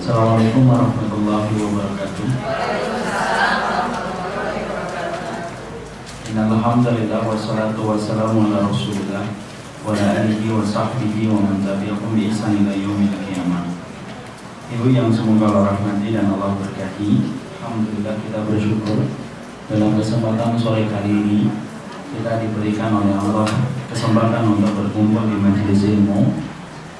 Assalamualaikum warahmatullahi wabarakatuh. Innal hamdalillah wassalatu wassalamu ala Rasulillah wa ala alihi wa sahbihi wa man tabi'ahum bi ihsan ila yaumil qiyamah. Ibu yang semoga Allah rahmati dan Allah berkahi, alhamdulillah kita bersyukur dalam kesempatan sore kali ini kita diberikan oleh Allah kesempatan untuk berkumpul di majelis ilmu.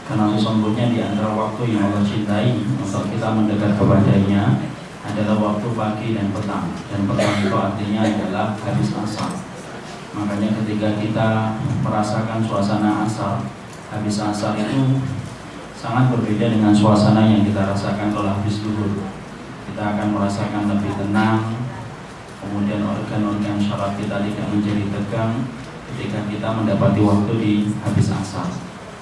Karena sesungguhnya di antara waktu yang Allah cintai untuk kita mendekat kepadanya adalah waktu pagi dan petang. Dan petang itu artinya adalah habis asar. Makanya ketika kita merasakan suasana asar, habis asar itu sangat berbeda dengan suasana yang kita rasakan kalau habis zuhur. Kita akan merasakan lebih tenang, kemudian organ-organ syaraf kita tidak menjadi tegang ketika kita mendapati waktu di habis asar.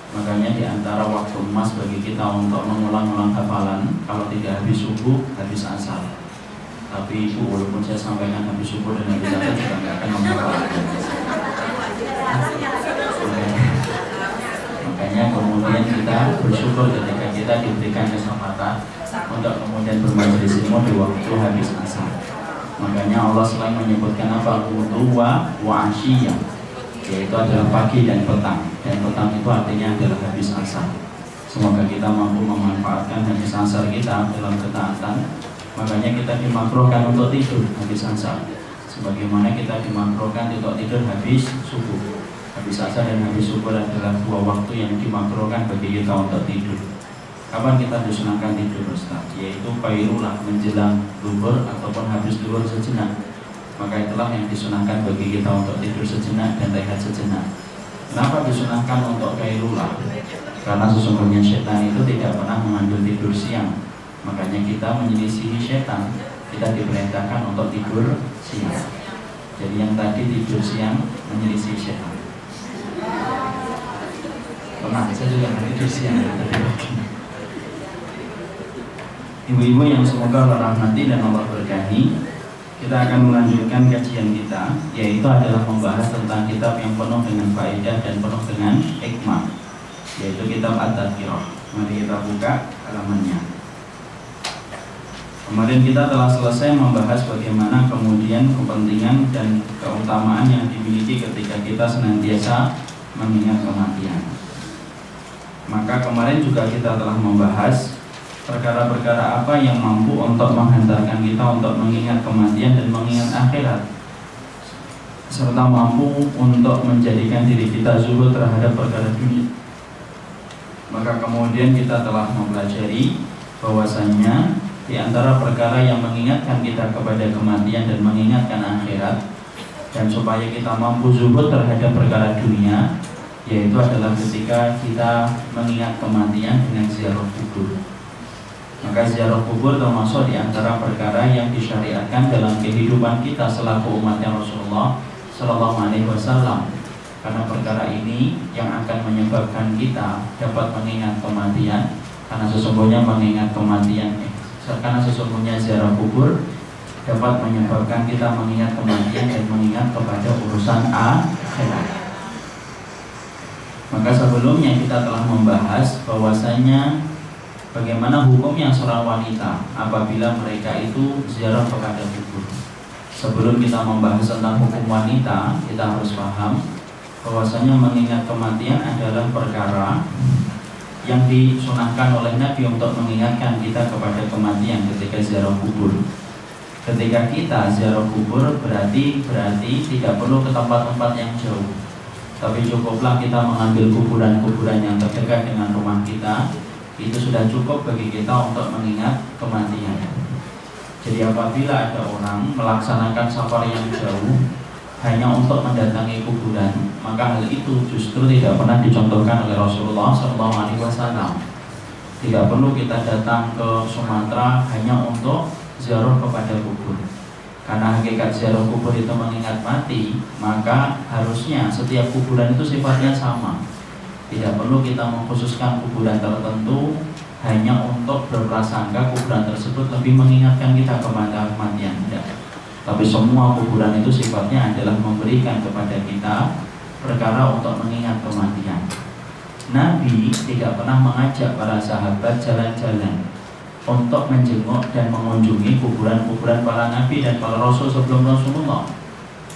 Makanya di antara waktu emas bagi kita untuk mengulang-ulang hafalan, kalau tidak habis subuh, habis asar. Tapi ibu, walaupun saya sampaikan habis subuh dan habis asar juga nggak akan menghafal. Makanya kemudian kita bersyukur ketika kita diberikan kesempatan untuk kemudian bermajelis ilmu di waktu habis asar. Makanya Allah selain menyebutkan apa? Ghuduwa wa asyiyah, yaitu adalah pagi dan petang. Dan petang itu artinya adalah habis asar. Semoga kita mampu memanfaatkan habis asar kita dalam ketaatan. Makanya kita dimakruhkan untuk tidur habis asar, sebagaimana kita dimakruhkan untuk tidur habis subuh. Habis asar dan habis subuh adalah dua waktu yang dimakruhkan bagi kita untuk tidur. Kapan kita disunahkan tidur, Ustaz? Yaitu qailulah menjelang zuhur ataupun habis zuhur sejenak. Maka itulah yang disunahkan bagi kita untuk tidur sejenak dan rehat sejenak. Kenapa disunahkan untuk qailulah? Karena sesungguhnya setan itu tidak pernah mengambil tidur siang. Makanya kita menyelisihi setan. Kita diperintahkan untuk tidur siang. Jadi yang tadi tidur siang menyelisihi setan. Pernah, saya juga tidur siang. Ibu-ibu yang semoga Allah rahmati dan Allah berkahi, kita akan melanjutkan kajian kita, yaitu adalah membahas tentang kitab yang penuh dengan faedah dan penuh dengan hikmah, yaitu kitab At-Tadhkirah. Mari kita buka halamannya. Kemarin kita telah selesai membahas bagaimana kemudian kepentingan dan keutamaan yang dimiliki ketika kita senantiasa mengingat kematian. Maka kemarin juga kita telah membahas perkara-perkara apa yang mampu untuk menghantarkan kita untuk mengingat kematian dan mengingat akhirat, serta mampu untuk menjadikan diri kita zuhud terhadap perkara dunia. Maka kemudian kita telah mempelajari bahwasanya di antara perkara yang mengingatkan kita kepada kematian dan mengingatkan akhirat, dan supaya kita mampu zuhud terhadap perkara dunia, yaitu adalah ketika kita mengingat kematian dengan ziarah kubur. Maka ziarah kubur termasuk di antara perkara yang disyariatkan dalam kehidupan kita selaku umatnya Rasulullah Sallallahu Alaihi Wasallam. Karena perkara ini yang akan menyebabkan kita dapat mengingat kematian. Karena sesungguhnya mengingat kematian, karena sesungguhnya ziarah kubur dapat menyebabkan kita mengingat kematian dan mengingat kepada urusan akhirat. Maka sebelumnya kita telah membahas bahwasanya bagaimana hukumnya seorang wanita apabila mereka itu ziarah kepada kubur. Sebelum kita membahas tentang hukum wanita, kita harus paham bahwasanya mengingat kematian adalah perkara yang disunahkan oleh Nabi untuk mengingatkan kita kepada kematian ketika ziarah kubur. Ketika kita ziarah kubur berarti tidak perlu ke tempat-tempat yang jauh, tapi cukuplah kita mengambil kuburan-kuburan yang terdekat dengan rumah kita. Itu sudah cukup bagi kita untuk mengingat kematian. Jadi apabila ada orang melaksanakan safar yang jauh hanya untuk mendatangi kuburan, maka hal itu justru tidak pernah dicontohkan oleh Rasulullah SAW. Tidak perlu kita datang ke Sumatera hanya untuk ziarah kepada kubur. Karena hakikat ziarah kubur itu mengingat mati, maka harusnya setiap kuburan itu sifatnya sama. Tidak perlu kita mengkhususkan kuburan tertentu hanya untuk berprasangka kuburan tersebut lebih mengingatkan kita kepada kematian. Tidak. Tapi semua kuburan itu sifatnya adalah memberikan kepada kita perkara untuk mengingat kematian. Nabi tidak pernah mengajak para sahabat jalan-jalan untuk menjenguk dan mengunjungi kuburan-kuburan para nabi dan para rasul sebelum Rasulullah.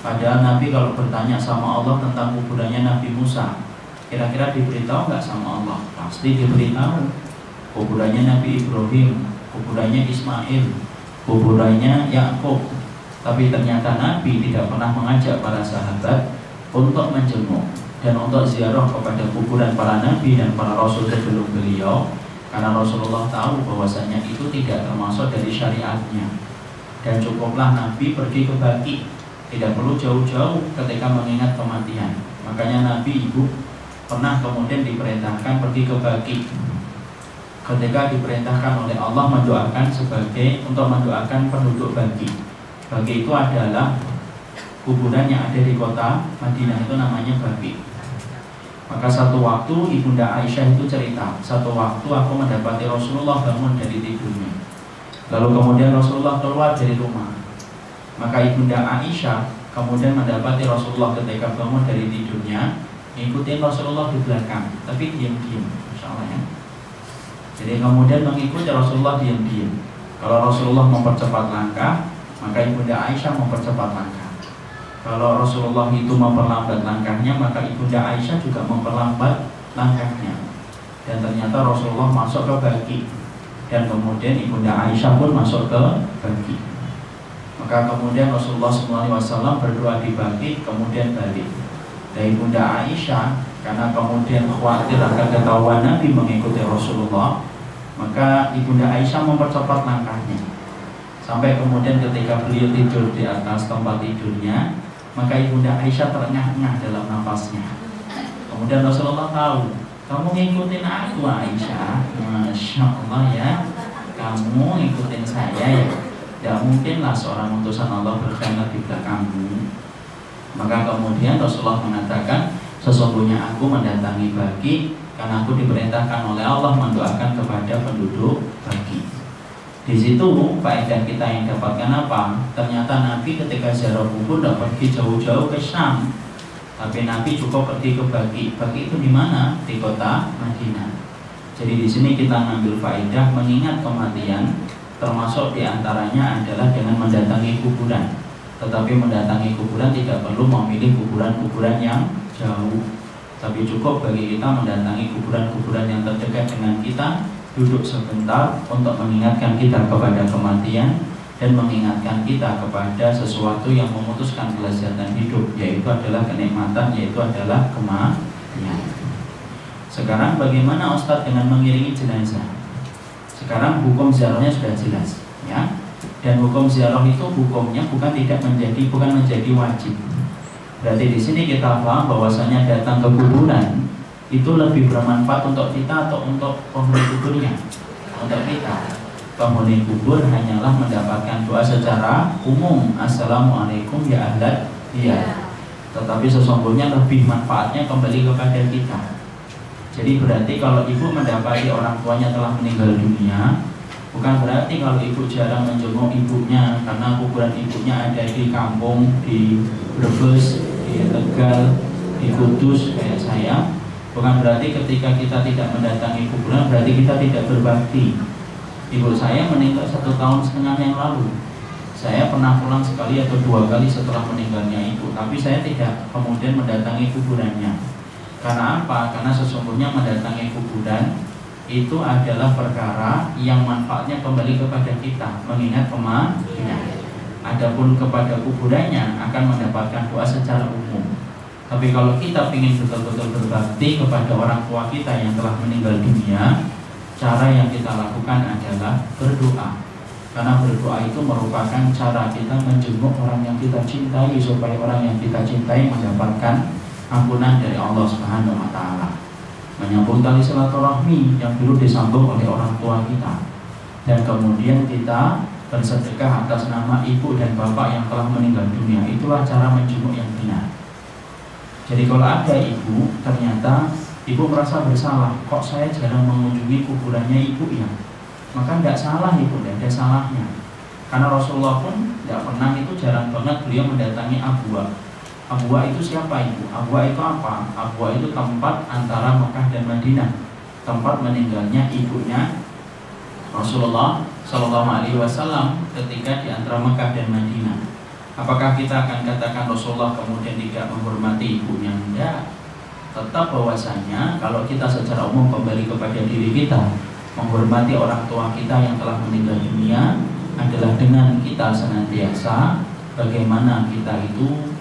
Padahal Nabi kalau bertanya sama Allah tentang kuburannya Nabi Musa, kira-kira diberitahu nggak sama Allah? Pasti diberitahu. Kuburannya Nabi Ibrahim, kuburannya Ismail, kuburannya Yakub. Tapi ternyata Nabi tidak pernah mengajak para sahabat untuk menjenguk dan untuk ziarah kepada kuburan para nabi dan para rasul sebelum beliau, karena Rasulullah tahu bahwasanya itu tidak termasuk dari syariatnya. Dan cukuplah Nabi pergi ke Baqi, tidak perlu jauh-jauh ketika mengingat kematian. Makanya Nabi ibu pernah kemudian diperintahkan pergi ke Baqi ketika diperintahkan oleh Allah mendoakan untuk mendoakan penduduk Baqi. Baqi itu adalah kuburan yang ada di kota Madinah, itu namanya Baqi. Maka satu waktu Ibunda Aisyah itu cerita, satu waktu aku mendapati Rasulullah bangun dari tidurnya. Lalu kemudian Rasulullah keluar dari rumah. Maka Ibunda Aisyah kemudian mendapati Rasulullah ketika bangun dari tidurnya, ngikutin Rasulullah di belakang, tapi diam-diam, misalnya. Jadi kemudian mengikuti Rasulullah diam-diam. Kalau Rasulullah mempercepat langkah, maka Ibunda Aisyah mempercepat langkah. Kalau Rasulullah itu memperlambat langkahnya, maka Ibunda Aisyah juga memperlambat langkahnya. Dan ternyata Rasulullah masuk ke Baqi, dan kemudian Ibunda Aisyah pun masuk ke Baqi. Maka kemudian Rasulullah SAW berdoa di Baqi, kemudian balik. Dan Ibunda Aisyah karena kemudian khawatir akan ketahuan Nabi mengikuti Rasulullah, maka Ibunda Aisyah mempercepat langkahnya. Sampai kemudian ketika beliau tidur di atas tempat tidurnya, maka Ibunda Aisyah terengah-engah dalam nafasnya. Kemudian Rasulullah tahu, kamu ngikutin aku Aisyah, Masya Allah ya, kamu ngikutin saya ya. Tidak mungkinlah seorang utusan Allah berkhianat di belakangmu. Maka kemudian Rasulullah mengatakan, sesungguhnya aku mendatangi Baqi karena aku diperintahkan oleh Allah mendoakan kepada penduduk Baqi. Di situ faedah kita yang dapatkan apa? Ternyata Nabi ketika ziarah kubur tidak pergi jauh-jauh ke Syam, tapi Nabi cukup pergi ke Baqi. Baqi itu di mana? Di kota Madinah. Jadi di sini kita ngambil faedah mengingat kematian, termasuk diantaranya adalah dengan mendatangi kuburan. Tetapi mendatangi kuburan tidak perlu memilih kuburan-kuburan yang jauh, tapi cukup bagi kita mendatangi kuburan-kuburan yang terdekat dengan kita, duduk sebentar untuk mengingatkan kita kepada kematian dan mengingatkan kita kepada sesuatu yang memutuskan kelezatan hidup, yaitu adalah kenikmatan, yaitu adalah kematian. Sekarang bagaimana Ustadz dengan mengiringi jenazah? Sekarang hukum ziarahnya sudah jelas, ya. Dan hukum ziarah itu hukumnya bukan menjadi wajib. Berarti di sini kita paham bahwasanya datang ke kuburan itu lebih bermanfaat untuk kita atau untuk penghuni kuburnya? Untuk kita. Penghuni kubur hanyalah mendapatkan doa secara umum, Assalamualaikum ya ahlat diyar. Tetapi sesungguhnya lebih manfaatnya kembali kepada kita. Jadi berarti kalau ibu mendapati orang tuanya telah meninggal dunia, bukan berarti kalau ibu jarang menjenguk ibunya karena kuburan ibunya ada di kampung, di Brebes, di Tegal, di Kudus kayak saya. Bukan berarti ketika kita tidak mendatangi kuburan berarti kita tidak berbakti. Ibu saya meninggal 1,5 tahun yang lalu. Saya pernah pulang sekali atau 2 kali setelah meninggalnya ibu, tapi saya tidak kemudian mendatangi kuburannya. Karena apa? Karena sesungguhnya mendatangi kuburan itu adalah perkara yang manfaatnya kembali kepada kita, mengingat kematian. Adapun kepada kuburannya akan mendapatkan doa secara umum. Tapi kalau kita ingin betul-betul berbakti kepada orang tua kita yang telah meninggal dunia, cara yang kita lakukan adalah berdoa. Karena berdoa itu merupakan cara kita menjenguk orang yang kita cintai, supaya orang yang kita cintai mendapatkan ampunan dari Allah Subhanahu wa Ta'ala. Menyambung tali silaturahmi yang dulu disambung oleh orang tua kita, dan kemudian kita bersedekah atas nama ibu dan bapak yang telah meninggal dunia. Itulah cara menjenguk yang benar. Jadi kalau ada ibu, ternyata ibu merasa bersalah, kok saya jarang mengunjungi kuburannya ibu ya, maka tidak salah ibu, tidak ada salahnya. Karena Rasulullah pun tidak pernah, itu jarang banget beliau mendatangi Abwa. Abwa itu siapa ibu? Abwa itu apa? Abwa itu tempat antara Mekah dan Madinah, tempat meninggalnya ibunya Rasulullah Shallallahu Alaihi Wasallam ketika di antara Mekah dan Madinah. Apakah kita akan katakan Rasulullah kemudian tidak menghormati ibunya? Tidak. Tetap bahwasanya kalau kita secara umum kembali kepada diri kita, menghormati orang tua kita yang telah meninggal dunia adalah dengan kita senantiasa bagaimana kita itu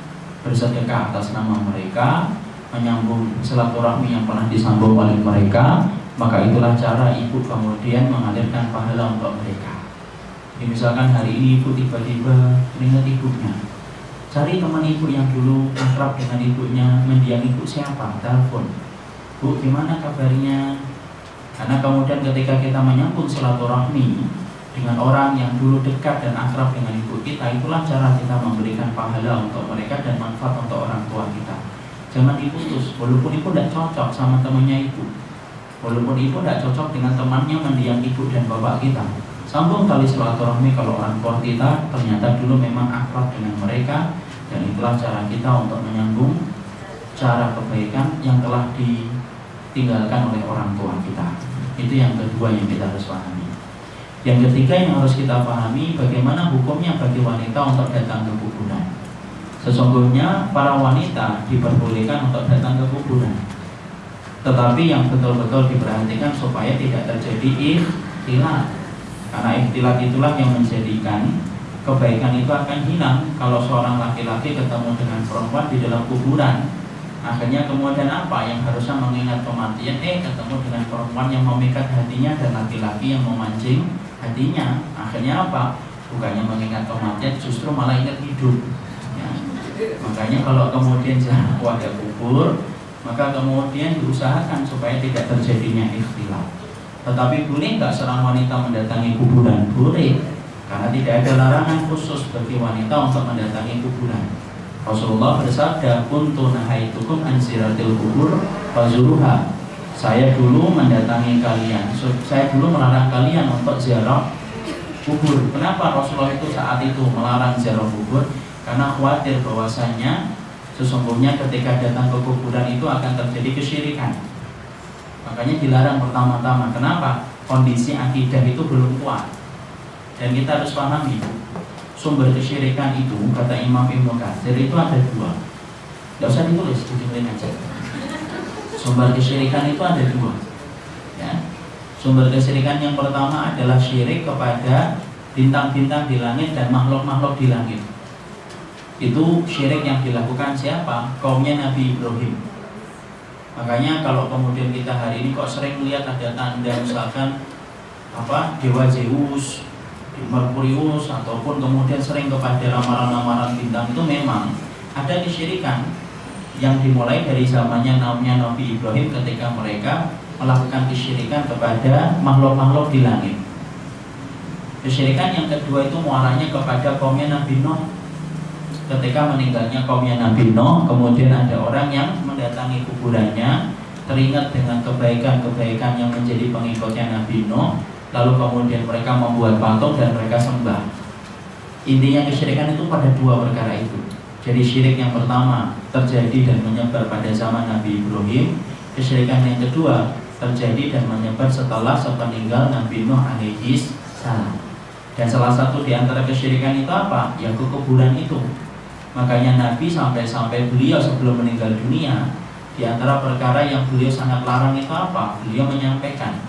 bersedekah atas nama mereka, menyambung silaturahmi yang pernah disambung oleh mereka. Maka itulah cara ibu kemudian mengalirkan pahala untuk mereka. Jadi misalkan hari ini ibu tiba-tiba ingat ibunya, cari teman ibu yang dulu akrab dengan ibunya, mendiang ibu siapa, telepon, Bu gimana kabarnya. Karena kemudian ketika kita menyambung silaturahmi dengan orang yang dulu dekat dan akrab dengan ibu kita, itulah cara kita memberikan pahala untuk mereka dan manfaat untuk orang tua kita. Jangan diputus, walaupun ibu tidak cocok sama temannya ibu, walaupun ibu tidak cocok dengan temannya mendiang ibu dan bapak kita, sambung tali silaturahmi kalau orang tua kita ternyata dulu memang akrab dengan mereka. Dan itulah cara kita untuk menyambung cara kebaikan yang telah ditinggalkan oleh orang tua kita. Itu yang kedua yang kita harus pahami. Yang ketiga yang harus kita pahami, bagaimana hukumnya bagi wanita untuk datang ke kuburan. Sesungguhnya para wanita diperbolehkan untuk datang ke kuburan, tetapi yang betul-betul diperhatikan supaya tidak terjadi ikhtilat. Karena ikhtilat itulah yang menjadikan kebaikan itu akan hilang. Kalau seorang laki-laki ketemu dengan perempuan di dalam kuburan, akhirnya kemudian apa? Yang harusnya mengingat kematian, ketemu dengan perempuan yang memikat hatinya dan laki-laki yang memancing hatinya. Akhirnya apa? Bukannya mengingat kematian, justru malah ingat hidup ya. Makanya kalau kemudian jangan ada kubur, maka kemudian diusahakan supaya tidak terjadinya ikhtilat. Tetapi boleh nggak seorang wanita mendatangi kuburan? Boleh, karena tidak ada larangan khusus bagi wanita untuk mendatangi kuburan. Rasulullah bersabda, kuntu nahaitukum an ziyaratil kubur fazuruha. Saya dulu mendatangi kalian, saya dulu melarang kalian untuk ziarah kubur. Kenapa Rasulullah itu saat itu melarang ziarah kubur? Karena khawatir bahwasanya sesungguhnya ketika datang ke kuburan itu akan terjadi kesyirikan. Makanya dilarang pertama-tama. Kenapa? Kondisi akidah itu belum kuat. Dan kita harus pahami, sumber kesyirikan itu, kata Imam Ibnu Katsir, itu ada dua. Tidak usah ditulis, didengerin aja. Sumber kesyirikan itu ada dua ya. Sumber kesyirikan yang pertama adalah syirik kepada bintang-bintang di langit dan makhluk-makhluk di langit. Itu syirik yang dilakukan siapa? Kaumnya Nabi Ibrahim. Makanya kalau kemudian kita hari ini kok sering melihat ada tanda misalkan dewa Zeus, Merkurius, ataupun kemudian sering kepada ramalan-ramalan bintang, itu memang ada kesyirikan yang dimulai dari zamannya Nabi Ibrahim ketika mereka melakukan kesyirikan kepada makhluk-makhluk di langit. Kesyirikan yang kedua itu muaranya kepada kaumnya Nabi Nuh. Ketika meninggalnya kaumnya Nabi Nuh, kemudian ada orang yang mendatangi kuburannya, teringat dengan kebaikan-kebaikan yang menjadi pengikutnya Nabi Nuh, lalu kemudian mereka membuat patung dan mereka sembah. Intinya kesyirikan itu pada dua perkara itu. Jadi syirik yang pertama terjadi dan menyebar pada zaman Nabi Ibrahim. Kesyirikan yang kedua terjadi dan menyebar setelah sepeninggal Nabi Nuh alaihi salam. Dan salah satu di antara kesyirikan itu apa? Ya ke kuburan itu. Makanya Nabi sampai beliau sebelum meninggal dunia, di antara perkara yang beliau sangat larang itu apa? Beliau menyampaikan,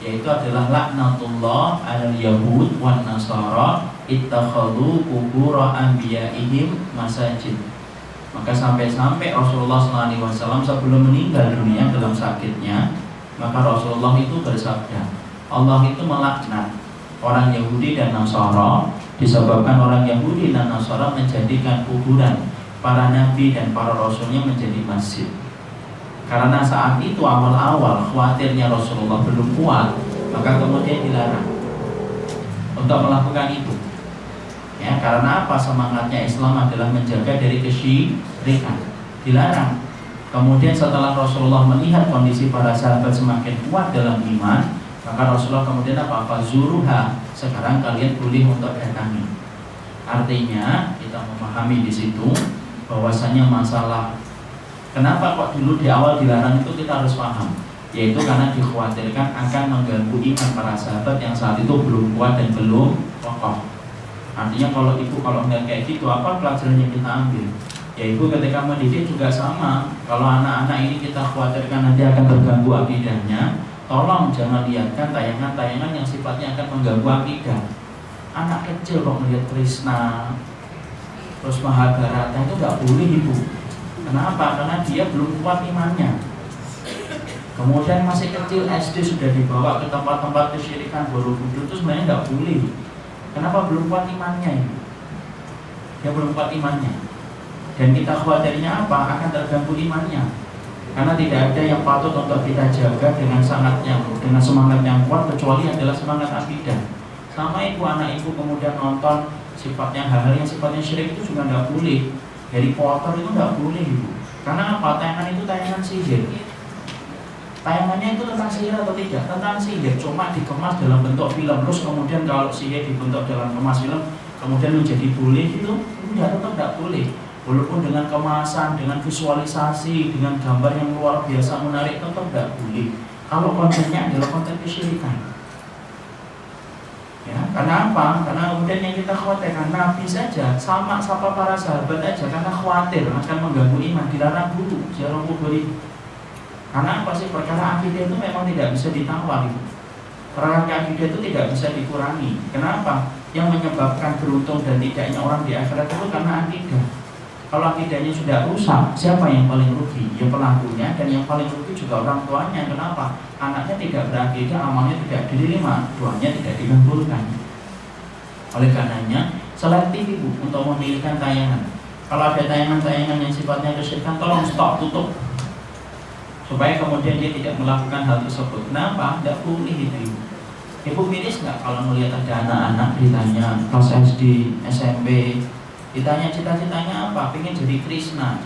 yaitu adalah laknatullah alal yahud wan nasara ittakhadhu qubur anbiya'ihim masajid. Maka sampai Rasulullah SAW sebelum meninggal dunia dalam sakitnya, maka Rasulullah itu bersabda, Allah itu melaknat orang Yahudi dan Nasara disebabkan orang Yahudi dan Nasara menjadikan kuburan para nabi dan para rasulnya menjadi masjid. Karena saat itu awal-awal khawatirnya Rasulullah belum kuat, maka kemudian dilarang untuk melakukan itu. Ya, karena apa? Semangatnya Islam adalah menjaga dari kesyirikan. Dilarang. Kemudian setelah Rasulullah melihat kondisi para sahabat semakin kuat dalam iman, maka Rasulullah kemudian apa? Zuruha. Sekarang kalian boleh untuk datangi. Artinya kita memahami di situ bahwasanya masalah kenapa kok dulu di awal dilarang itu kita harus paham. yaitu karena dikhawatirkan akan mengganggu iman para sahabat yang saat itu belum kuat dan belum kokoh. Artinya kalau nggak kayak gitu, apa pelajaran yang kita ambil? Yaitu ketika mendidik juga sama. Kalau anak-anak ini kita khawatirkan nanti akan terganggu akidahnya, tolong jangan lihatkan tayangan-tayangan yang sifatnya akan mengganggu akidah. Anak kecil kok melihat Krishna, terus Mahabharata itu nggak boleh ibu. Kenapa? Karena dia belum kuat imannya. Kemudian masih kecil SD sudah dibawa ke tempat-tempat kesyirikan Borobudur, itu sebenarnya nggak boleh. Kenapa? Belum kuat imannya ibu. Dia belum kuat imannya. Dan kita khawatirnya apa? Akan terganggu imannya. Karena tidak ada yang patut untuk kita jaga dengan semangat yang kuat kecuali adalah semangat akidah. Sama ibu, anak ibu kemudian nonton sifatnya hal-hal yang sifatnya syirik itu juga nggak boleh. Harry Potter itu nggak boleh ibu. Karena apa? Tayangan itu tayangan sihir. Tayangannya itu tentang sihir atau tidak? Tentang sihir, cuma dikemas dalam bentuk film. Terus kemudian kalau sihir dibentuk dalam kemas film, kemudian menjadi boleh itu tetap tidak boleh. Walaupun dengan kemasan, dengan visualisasi, dengan gambar yang luar biasa menarik, tetap tidak boleh. Kalau kontennya adalah konten kesyirikan. Ya, karena apa? Karena kemudian yang kita khawatirkan Nabi saja, sama para sahabat aja, karena khawatir akan mengganggu iman, dilarang dulu ziarah kubur itu. Karena apa sih? Perkara akidah itu memang tidak bisa ditawar. Perkara akidah itu tidak bisa dikurangi. Kenapa? Yang menyebabkan beruntung dan tidaknya orang di akhirat itu karena akidah. Kalau akidahnya sudah rusak, siapa yang paling rugi? Ya pelakunya, dan yang paling rugi juga orang tuanya. Kenapa? Anaknya tidak berakidah, amalnya tidak diterima, doanya tidak dikabulkan. Oleh karenanya, selektif ibu untuk memilihkan tayangan. Kalau ada tayangan-tayangan yang sifatnya kesyirikan, tolong stop, tutup, supaya kemudian dia tidak melakukan hal tersebut. Kenapa? Tidak boleh itu ibu. Ibu miris nggak kalau melihat ada anak-anak ditanya kelas SD, SMP, ditanya cita-citanya apa? Pengen jadi Krishna.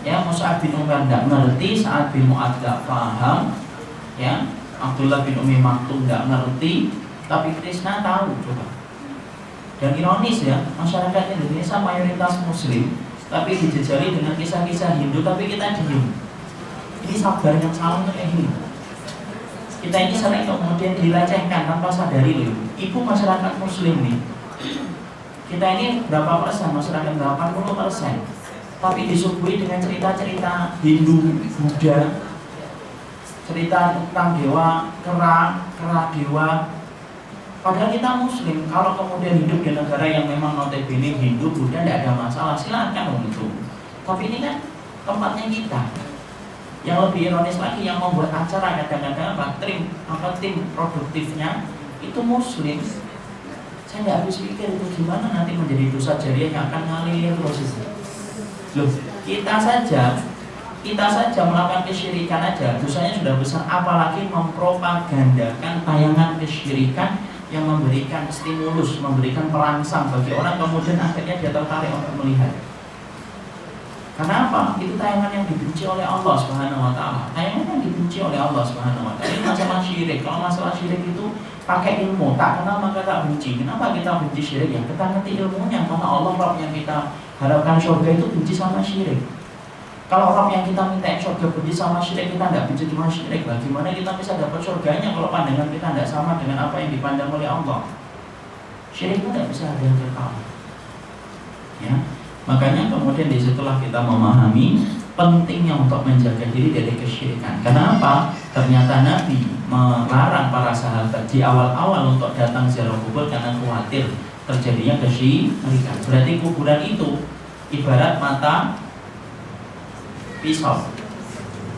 Ya, Mus'ab bin Umar tidak ngerti, Sa'ad bin Mu'adz tidak paham, ya, Abdullah bin Umi Maktum tidak ngerti, tapi Krishna tahu. Coba. Dan ironis ya, masyarakat Indonesia mayoritas Muslim, tapi dijejali dengan kisah-kisah Hindu, tapi kita diem. Ini sabar yang salah untuk ini. Kita ini sering kemudian dilecehkan tanpa sadari loh. Ibu masyarakat Muslim nih. Kita ini berapa persen? Masyarakat 80%. Tapi disuguhi dengan cerita-cerita Hindu, Buddha, cerita tentang dewa, kera dewa. Padahal kita Muslim. Kalau kemudian hidup di negara yang memang notabene Hindu, Buddha, tidak ada masalah, silakan untuk. Tapi ini kan tempatnya kita. Yang lebih ironis lagi, yang membuat acara kadang-kadang tim produktifnya itu Muslim. Saya nggak habis pikir itu gimana nanti menjadi dosa jariah yang akan ngalir proses. Loh, kita saja melakukan kesyirikan aja dosanya sudah besar, apalagi mempropagandakan tayangan kesyirikan yang memberikan stimulus, memberikan perangsang bagi orang, kemudian akhirnya dia tertarik untuk melihat. Kenapa? Itu tayangan yang dibenci oleh Allah Subhanahu wa taala. Tayangan yang dibenci oleh Allah Subhanahu wa taala. Ini masalah syirik. Kalau masalah syirik itu pakai ilmu, tak kenal maka tak benci. Kenapa kita benci syirik? Ya kita ngerti ilmunya. Karena Allah Rabb yang kita harapkan surga itu benci sama syirik. Kalau Rabb yang kita minta surga benci sama syirik, kita tidak benci cuma syirik. Bagaimana kita bisa dapat surganya kalau pandangan kita tidak sama dengan apa yang dipandang oleh Allah? Syirik itu tidak bisa ada yang kekal. Ya. Makanya kemudian disitulah kita memahami pentingnya untuk menjaga diri dari kesyirikan. Kenapa? Ternyata Nabi melarang para sahabat di awal-awal untuk datang ziarah kubur karena khawatir terjadinya kesyirikan. Berarti kuburan itu ibarat mata pisau,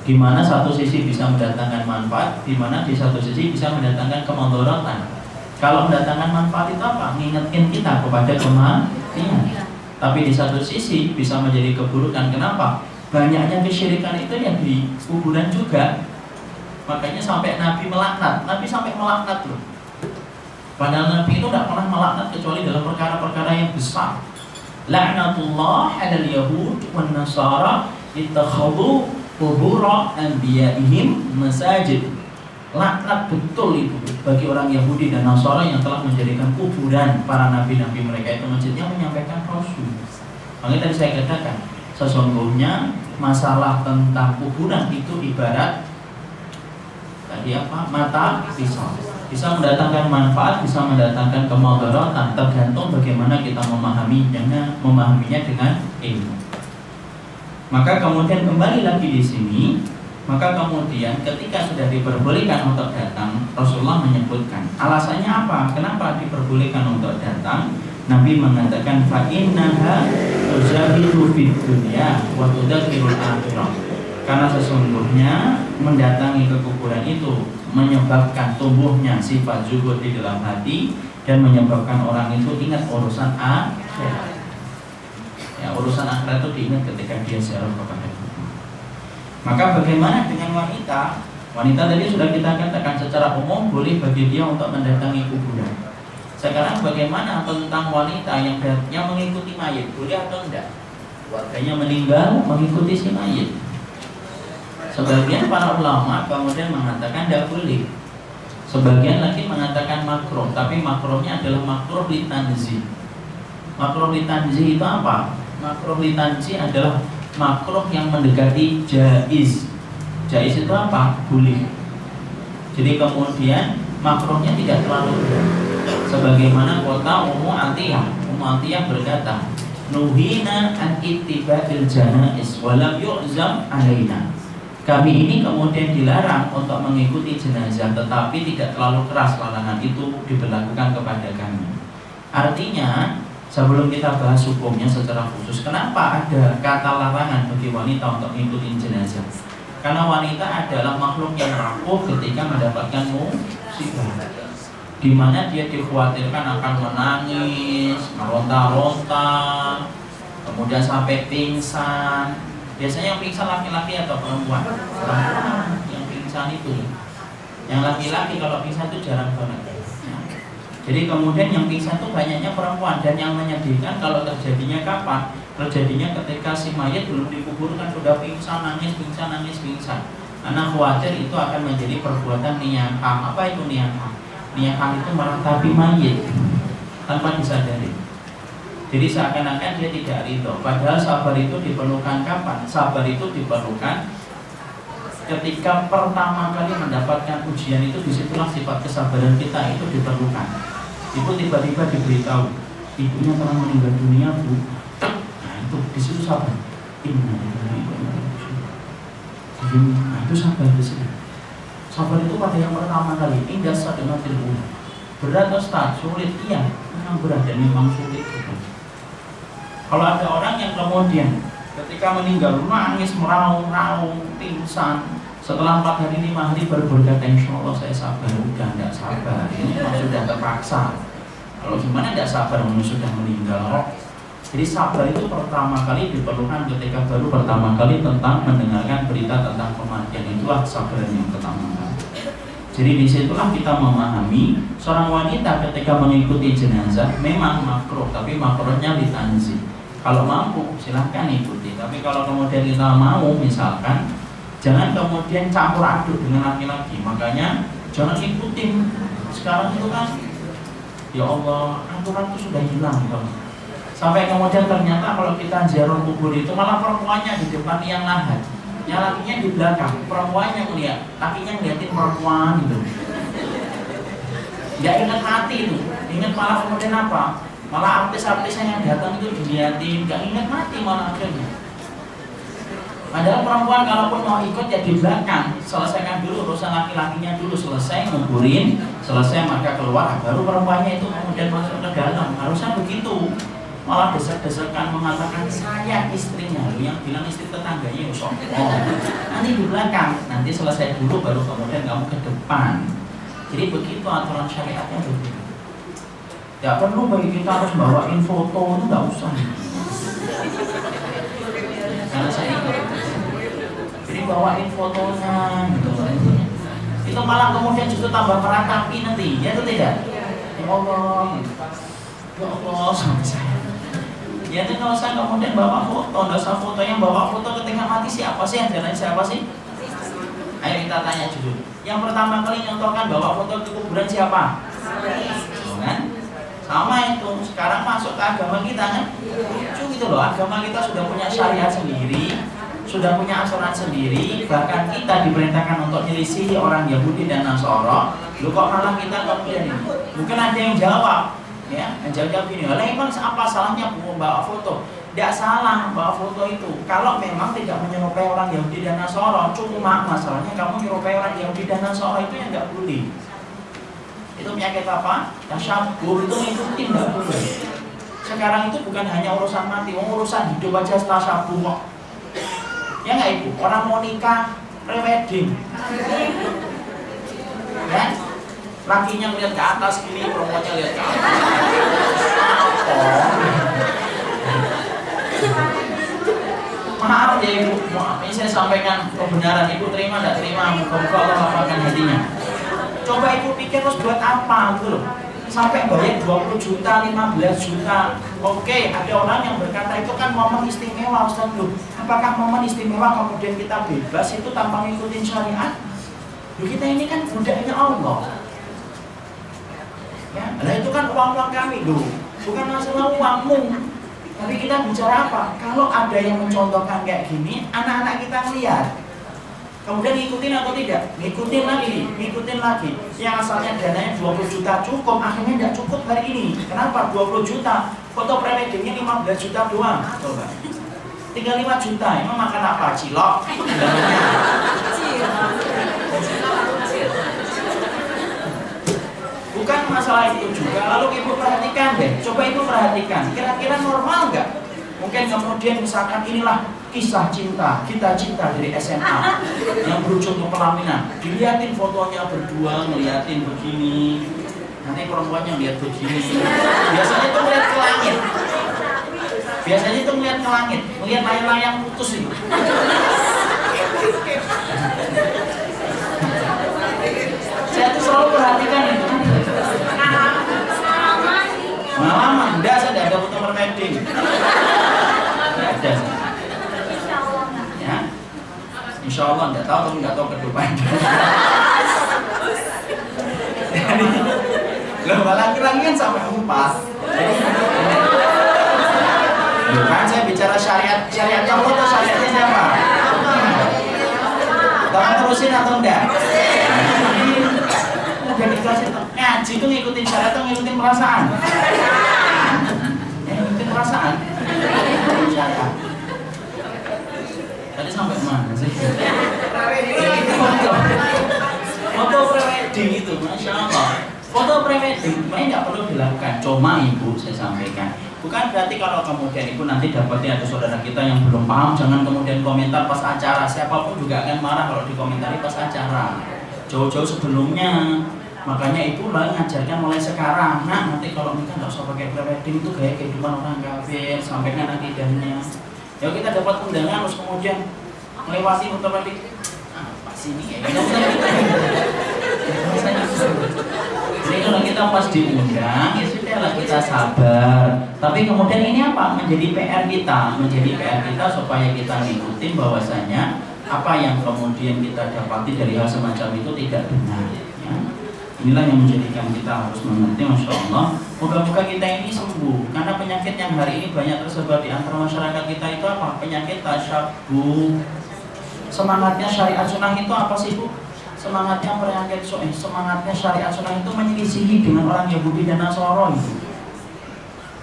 di mana satu sisi bisa mendatangkan manfaat, di mana di satu sisi bisa mendatangkan kemudaratan. Kalau mendatangkan manfaat itu apa? Ngingetin kita kepada kematian. Tapi di satu sisi bisa menjadi keburukan. Kenapa? Banyaknya kesyirikan itu yang di kuburan juga. Makanya sampai Nabi melaknat. Nabi sampai melaknat loh. Padahal Nabi itu tidak pernah melaknat kecuali dalam perkara-perkara yang besar. La'natullah 'alal yahud wan nasara ittakhadhu qubur anbiya'ihim masajid. Laknat betul itu bagi orang Yahudi dan Nasara yang telah menjadikan kuburan para nabi-nabi mereka itu masjidnya menyampaikan Rasul. Makanya tadi saya katakan, sesungguhnya masalah tentang kuburan itu ibarat tadi apa? Mata pisau. Bisa mendatangkan manfaat, bisa mendatangkan kemudaratan, tergantung bagaimana kita memahaminya dengan ilmu. Maka kemudian kembali lagi di sini, maka kemudian ketika sudah diperbolehkan untuk datang, Rasulullah menyebutkan alasannya apa? Kenapa diperbolehkan untuk datang? Nabi mengatakan fa innaha tuzahidu fid dunya wa tudzakkirul akhirah. Karena sesungguhnya mendatangi ke kuburan itu menyebabkan tumbuhnya sifat zuhud di dalam hati dan menyebabkan orang itu ingat urusan akhirat. Ya, urusan akhirat itu diingat ketika dia ziarah kepada kubur. Maka bagaimana dengan wanita? Wanita tadi sudah kita katakan secara umum boleh bagi dia untuk mendatangi kuburan. Sekarang bagaimana tentang wanita yang mengikuti mayit? Boleh atau enggak? Warganya meninggal mengikuti si mayit. Sebagian para ulama kemudian mengatakan tidak boleh. Sebagian lagi mengatakan makruh, tapi makruhnya adalah makruh litanzi. Makruh litanzi itu apa? Makruh litanzi adalah makruh yang mendekati jaiz. Jaiz itu apa? Boleh. Jadi kemudian makruhnya tidak terlalu berat. Sebagaimana kota Ummu Atiyah berkata, nuhina an ittiba'il janaiz wa lam yu'zam alaina. Kami ini kemudian dilarang untuk mengikuti jenazah, tetapi tidak terlalu keras larangan itu diberlakukan kepada kami. Artinya, sebelum kita bahas hukumnya secara khusus, kenapa ada kata larangan bagi wanita untuk mengikuti jenazah? Karena wanita adalah makhluk yang rapuh ketika mendapatkan musibah, di mana dia dikhawatirkan akan menangis, meronta-ronta, kemudian sampai pingsan. Biasanya yang pingsan laki-laki atau perempuan? Perempuan yang pingsan itu. Yang laki-laki kalau pingsan itu jarang banget. Jadi kemudian yang pingsan itu banyaknya perempuan. Dan yang menyedihkan kalau terjadinya kapan? Terjadinya ketika si mayat belum dikuburkan sudah pingsan, nangis. Karena khawatir itu akan menjadi perbuatan niyahah. Apa itu niyahah? Niyahah itu meratapi mayat tanpa disadari. Jadi seakan-akan dia tidak ridho. Padahal sabar itu diperlukan kapan? Sabar itu diperlukan ketika pertama kali mendapatkan ujian itu. Disitulah sifat kesabaran kita itu diperlukan. Ibu tiba-tiba diberitahu ibunya telah meninggal dunia, Bu. Nah itu disitu sabar. Nah itu sabar di sini. Sabar itu pada yang pertama kali. Indah sadaqatil ula. Berat Ustaz, sulit. Iya, memang berat dan memang sulit. Kalau ada orang yang kemudian ketika meninggal nangis, meraung-raung, pingsan, setelah 4 hari 5 hari baru berkata insya Allah saya sabar. Udah tidak sabar, ini sudah terpaksa. Kalau gimana tidak sabar, sudah meninggal. Jadi sabar itu pertama kali diperlukan ketika baru pertama kali tentang mendengarkan berita tentang kematian. Itulah sabar yang pertama kali. Jadi disitulah kita memahami seorang wanita ketika mengikuti jenazah memang makruh, tapi makruhnya litanzi. Kalau mampu silahkan ikuti, tapi kalau kemudian kita mau misalkan, jangan kemudian campur aduk dengan laki-laki. Makanya jangan ikutin. Sekarang itu kan ya Allah, aturan itu sudah hilang gitu. Sampai kemudian ternyata kalau kita ziarah kubur itu malah perempuannya di depan yang lahat, yang lakinya di belakang, perempuannya melihat, lakinya ngeliatin perempuan gitu. Nggak ingat mati itu, ingat malah kemudian apa? Malah artis-artisnya yang datang itu dilihatin, nggak ingat mati malah akhirnya. Padahal perempuan kalaupun mau ikut ya di belakang, selesaikan dulu urusan laki-lakinya dulu, selesai nguburin, selesai maka keluar, baru perempuannya itu kemudian masuk ke dalam. Harusnya begitu. Malah desek-desekan mengatakan saya istrinya, yang bilang istri tetangganya usok. Oh, nanti di belakang, nanti selesai dulu baru kemudian kamu ke depan. Jadi begitu aturan syariatnya begitu. Ya perlu bagi kita harus bawain foto, itu nggak usah. Karena saya ikut. Jadi bawain fotonya gitu. Itu malah kemudian justru tambah meratapi nanti, ya itu tidak? Ya Allah, ya Allah sama saya. Ya itu nggak usah kemudian bawa foto, nggak usah fotonya bawa foto ketika mati siapa sih yang jalan siapa sih? Ayo kita tanya jujur. Yang pertama kali nyontohkan bawa foto ke kuburan siapa? Kan? Sama itu, sekarang masuk ke agama kita kan lucu gitu loh. Agama kita sudah punya syariat sendiri, sudah punya aturan sendiri, bahkan kita diperintahkan untuk nyelisihi orang Yahudi dan Nasara. Lu kok malah kita kemudian ini? Mungkin ada yang jawab, ya, yang jawab gini, lah emang apa salahnya membawa foto? Tidak salah membawa foto itu, kalau memang tidak menyerupai orang Yahudi dan Nasara. Cuma masalahnya kamu menyerupai orang Yahudi dan Nasara itu yang nggak boleh. Itu penyakit apa? Tasyabuh, itu ngikutin nggak boleh. Sekarang itu bukan hanya urusan mati, urusan hidup aja tasyabuh kok. Ya nggak ibu, orang mau nikah, pre-wedding, kan? Lakinya ngeliat ke atas gini, perempuannya lihat ke atas. Maaf ya ibu, maaf ini saya sampaikan kebenaran, ibu terima nggak terima, muka-muka Allah lapangkan hatinya. Coba ibu pikir terus buat apa gitu loh. Sampai bayar 20 juta, 15 juta. Oke, ada orang yang berkata itu kan momen istimewa Ustaz. Loh, apakah momen istimewa kemudian kita bebas itu tanpa ngikutin syariat? Loh, kita ini kan budaknya Allah. Ya, nah itu kan uang-uang kami loh, bukan masalah uangmu. Tapi kita bicara apa? Kalau ada yang mencontohkan kayak gini, anak-anak kita lihat. Kemudian ngikutin atau tidak? Ngikutin lagi. Yang asalnya dananya 20 juta cukup, akhirnya tidak cukup hari ini. Kenapa? 20 juta. Foto pre-weddingnya 15 juta doang. Coba. Tinggal 5 juta. Emang makan apa? Cilok? Bukan masalah itu juga. Lalu ibu perhatikan deh. Coba ibu perhatikan. Kira-kira normal nggak? Mungkin kemudian misalkan inilah kisah cinta, kita cinta dari SMA yang berujung ke pelaminan. Dilihatin fotonya berdua, ngeliatin begini. Nanti perempuannya lihat begini. Biasanya itu melihat ke langit. Melihat layang-layang putus itu. Saya tuh selalu perhatikan itu. Malaman, enggak, saya tidak ada foto pre-wedding. Tidak ada. Ya, insya Allah nggak tahu ke depan. Loh, laki-laki kan sampai empat. Bukan saya bicara syariatnya Allah atau syariatnya siapa? Kamu terusin atau enggak? Udah dikasih ngaji itu ngikutin syariat atau ngikutin perasaan? Ngikutin perasaan. Syariat. Tadi sampai mana sih? Foto pre-wedding itu, Masya Allah. Foto pre-wedding sebenarnya nggak perlu dilakukan. Cuma ibu saya sampaikan, bukan berarti kalau kemudian ibu nanti dapatnya ada saudara kita yang belum paham, jangan kemudian komentar pas acara. Siapapun juga akan marah kalau dikomentari pas acara. Jauh-jauh sebelumnya. Makanya ibu lah ngajarkan mulai sekarang. Nah, nanti kalau nikah nggak usah pakai pre-wedding, itu gaya kehidupan orang kafir. Sampaikan akidahnya. Ya kita dapat undangan terus kemudian melewati otomatis apa sih ini? Jadi kalau kita pas diundang, ya sudahlah kita sabar. Tapi kemudian ini apa? Menjadi PR kita supaya kita ngikutin bahwasanya apa yang kemudian kita dapati dari hal semacam itu tidak benar. Ya. Inilah yang menjadikan kita harus mengerti, Masya Allah. Moga-moga kita ini sembuh. Karena penyakit yang hari ini banyak tersebar di antara masyarakat kita itu apa? Penyakit tasyabuh. Semangatnya syariat sunnah itu apa sih Bu? Semangatnya syariat sunnah itu menyelisihi dengan orang Yahudi dan Nasara itu.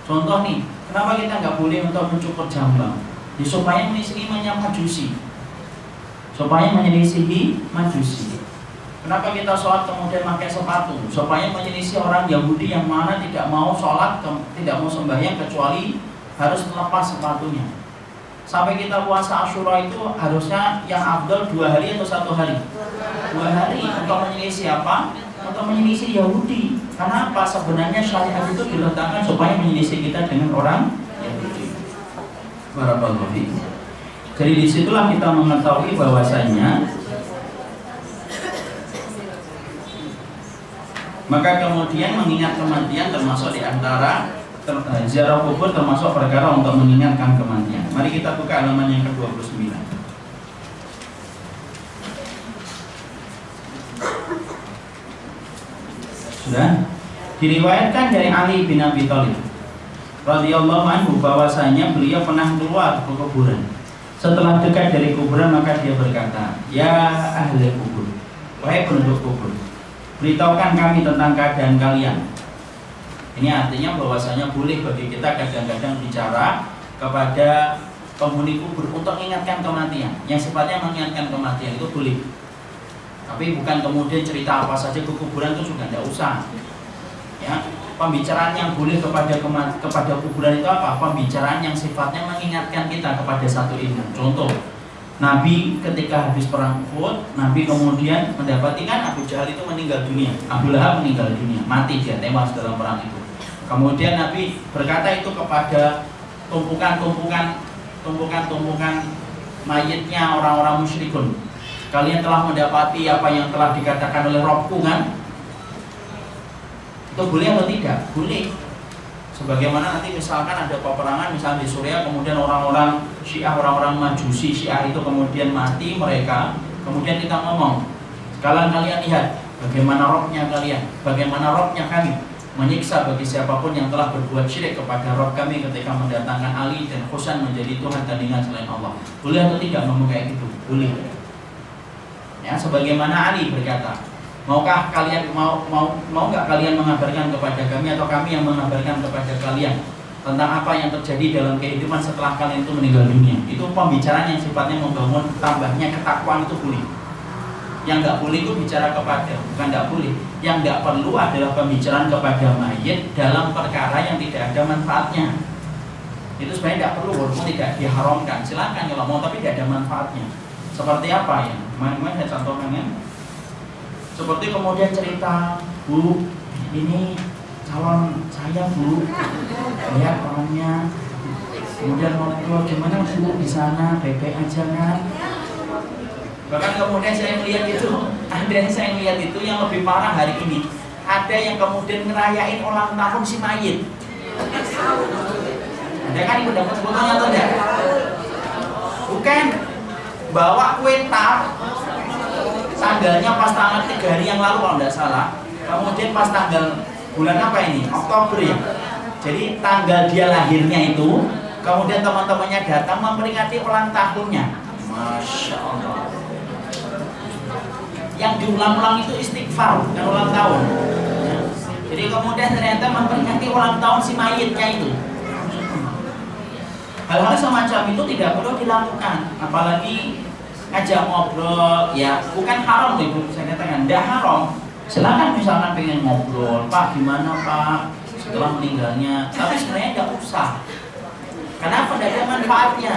Contoh nih, kenapa kita nggak boleh untuk mencukur jambang? Ya, supaya menyelisihi majusi. Kenapa kita sholat kemudian pakai sepatu? Supaya menyelisih orang Yahudi yang mana tidak mau sholat, tidak mau sembahyang kecuali harus melepas sepatunya. Sampai kita puasa Asyura itu harusnya yang afdal 2 hari atau 1 hari? 2 hari. Untuk menyelisih apa? Untuk menyelisih Yahudi. Karena apa? Sebenarnya syariat itu diletakkan supaya menyelisih kita dengan orang Yahudi. Barakallahu fiikum. Jadi disitulah kita mengetahui bahwasanya maka kemudian mengingat kematian termasuk diantara ziarah kubur termasuk perkara untuk mengingatkan kematian. Mari kita buka halaman yang ke-29. Sudah diriwayatkan dari Ali bin Abi Thalib radhiyallahu anhu bahwasanya beliau pernah keluar ke kuburan. Setelah dekat dari kuburan maka dia berkata, ya ahli kubur, wahai penduduk kubur, beritahukan kami tentang keadaan kalian. Ini artinya bahwasanya boleh bagi kita kadang-kadang bicara kepada penghuni kubur untuk mengingatkan kematian. Yang sifatnya mengingatkan kematian itu boleh. Tapi bukan kemudian cerita apa saja ke kuburan itu juga tidak usah. Ya, pembicaraan yang boleh kepada kuburan itu apa? Pembicaraan yang sifatnya mengingatkan kita kepada satu ilmu. Contoh, Nabi ketika habis perang Uhud, Nabi kemudian mendapati kan Abu Jahal itu meninggal dunia, Abu Lahab meninggal dunia, mati dia, tewas dalam perang itu. Kemudian Nabi berkata itu kepada tumpukan mayitnya orang-orang musyrikun. Kalian telah mendapati apa yang telah dikatakan oleh Rabbku kan? Itu boleh atau tidak? Boleh. Sebagaimana nanti misalkan ada peperangan misalnya di Suriah, kemudian orang-orang Syiah, orang-orang Majusi Syiah itu kemudian mati mereka, kemudian kita ngomong, sekarang kalian lihat bagaimana Rabbnya kalian, bagaimana Rabbnya kami menyiksa bagi siapapun yang telah berbuat syirik kepada Rabb kami ketika mendatangkan Ali dan Husain menjadi Tuhan tandingan selain Allah. Boleh atau tidak ngomong kayak gitu? Boleh. Ya, sebagaimana Ali berkata, maukah kalian mau nggak kalian mengabarkan kepada kami atau kami yang mengabarkan kepada kalian tentang apa yang terjadi dalam kehidupan setelah kalian itu meninggal dunia? Itu pembicaraan yang sifatnya membangun tambahnya ketakwaan itu boleh. Yang nggak boleh itu bicara kepada, bukan nggak boleh. Yang nggak perlu adalah pembicaraan kepada mayit dalam perkara yang tidak ada manfaatnya. Itu sebenarnya nggak perlu, walaupun tidak diharamkan. Silakan kalau mau, tapi tidak ada manfaatnya. Seperti apa ya? Kemarin saya contohkan ya. Seperti kemudian cerita, Bu, ini calon saya Bu, lihat orangnya, kemudian ngobrol gimana Bu di sana, baik-baik aja kan? Bahkan kemudian saya melihat itu, yang lebih parah hari ini. Ada yang kemudian ngerayain ulang tahun si mayit. Ada kan ibu dapat fotonya atau enggak? Bukan, bawa kue tart. Tanggalnya pas tanggal 3 hari yang lalu kalau tidak salah. Kemudian pas tanggal bulan apa ini? Oktober ya. Jadi tanggal dia lahirnya itu, kemudian teman-temannya datang memperingati ulang tahunnya. Masya Allah. Yang diulang-ulang itu istighfar dan ulang tahun. Ya. Jadi kemudian ternyata memperingati ulang tahun si mayitnya itu. Hal-hal semacam itu tidak perlu dilakukan, apalagi ngajak ngobrol, ya bukan haram tuh Ibu, saya katakan tidak haram. Silakan misalkan pengen ngobrol, Pak gimana Pak setelah meninggalnya, tapi sebenarnya tidak usah. Kenapa? Tidak ada manfaatnya.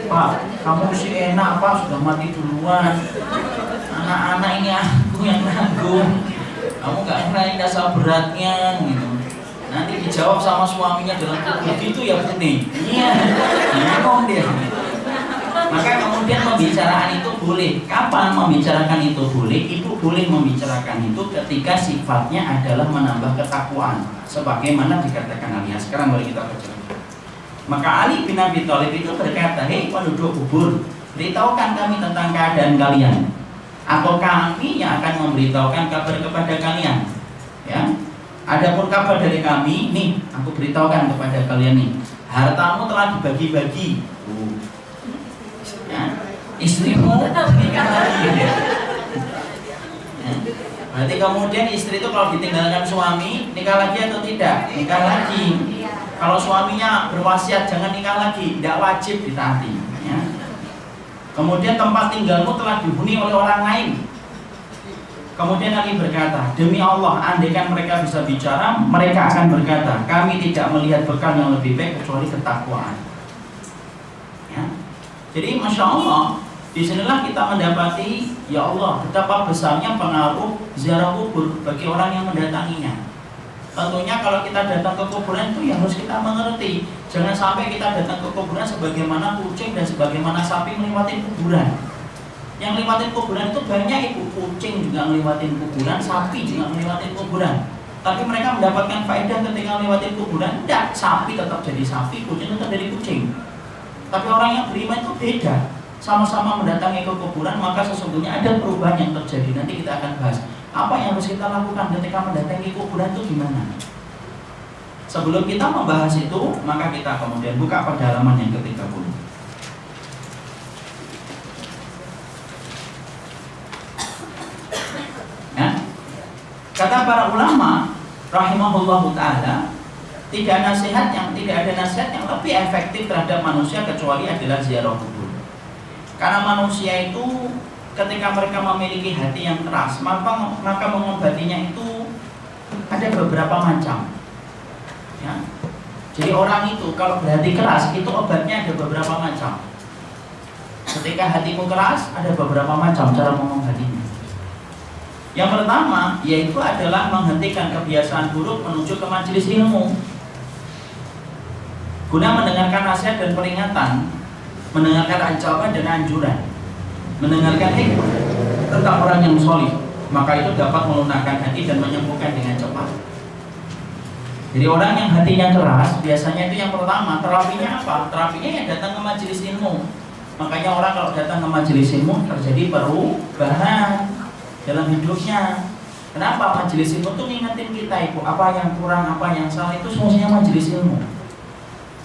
Pak, kamu sih enak Pak, sudah mati duluan. Anak-anak ini aku yang nanggung. Kamu nggak ngerain rasa beratnya gitu. Nanti dijawab sama suaminya dalam kubur gitu ya Bu nih. Iya, bingung dia. Maka kemudian pembicaraan itu boleh. Kapan membicarakan itu boleh? Itu boleh membicarakan itu ketika sifatnya adalah menambah ketakwaan, sebagaimana dikatakan Ali. Sekarang mari kita baca. Maka Ali bin Abi Thalib itu berkata, hei penduduk kubur, beritahukan kami tentang keadaan kalian, atau kami yang akan memberitahukan kabar kepada kalian. Ya, adapun kabar dari kami, nih aku beritahukan kepada kalian nih, hartamu telah dibagi-bagi. Ya, istrimu nikah lagi ya. Berarti kemudian istri itu kalau ditinggalkan suami nikah lagi atau tidak? Nikah lagi. Kalau suaminya berwasiat jangan nikah lagi, tidak wajib ditaati ya. Kemudian tempat tinggalmu telah dihuni oleh orang lain. Kemudian Ali berkata, demi Allah, andaikan mereka bisa bicara, mereka akan berkata, kami tidak melihat bekal yang lebih baik kecuali ketakwaan. Jadi Masya Allah, disinilah kita mendapati, ya Allah, betapa besarnya pengaruh ziarah kubur bagi orang yang mendatanginya. Tentunya kalau kita datang ke kuburan itu ya harus kita mengerti. Jangan sampai kita datang ke kuburan sebagaimana kucing dan sebagaimana sapi melewati kuburan. Yang melewati kuburan itu banyak Ibu, kucing juga melewati kuburan, sapi juga melewati kuburan. Tapi mereka mendapatkan faedah ketika melewati kuburan? Tidak, sapi tetap jadi sapi, kucing tetap jadi kucing. Tapi orang yang beriman itu beda. Sama-sama mendatangi ke kuburan, maka sesungguhnya ada perubahan yang terjadi. Nanti kita akan bahas apa yang harus kita lakukan ketika mendatangi kuburan itu gimana. Sebelum kita membahas itu, maka kita kemudian buka pada halaman yang ke-30. kata para ulama rahimahullahu ta'ala, tidak ada nasihat yang lebih efektif terhadap manusia kecuali adalah ziarah kubur. Karena manusia itu ketika mereka memiliki hati yang keras, maka mengobatinya itu ada beberapa macam. Ya. Jadi orang itu kalau berhati keras itu obatnya ada beberapa macam. Ketika hatimu keras ada beberapa macam cara mengobatinya. Yang pertama yaitu adalah menghentikan kebiasaan buruk menuju ke majelis ilmu. Guna mendengarkan nasihat dan peringatan, mendengarkan ancaman dan anjuran, mendengarkan hikmah tentang orang yang solih, maka itu dapat melunakkan hati dan menyembuhkan dengan cepat. Jadi orang yang hatinya keras biasanya itu yang pertama terapinya apa? Terapinya ya datang ke majelis ilmu. Makanya orang kalau datang ke majelis ilmu terjadi perubahan dalam hidupnya. Kenapa? Majelis ilmu itu ngingetin kita ibu apa yang kurang, apa yang salah, itu semuanya majelis ilmu.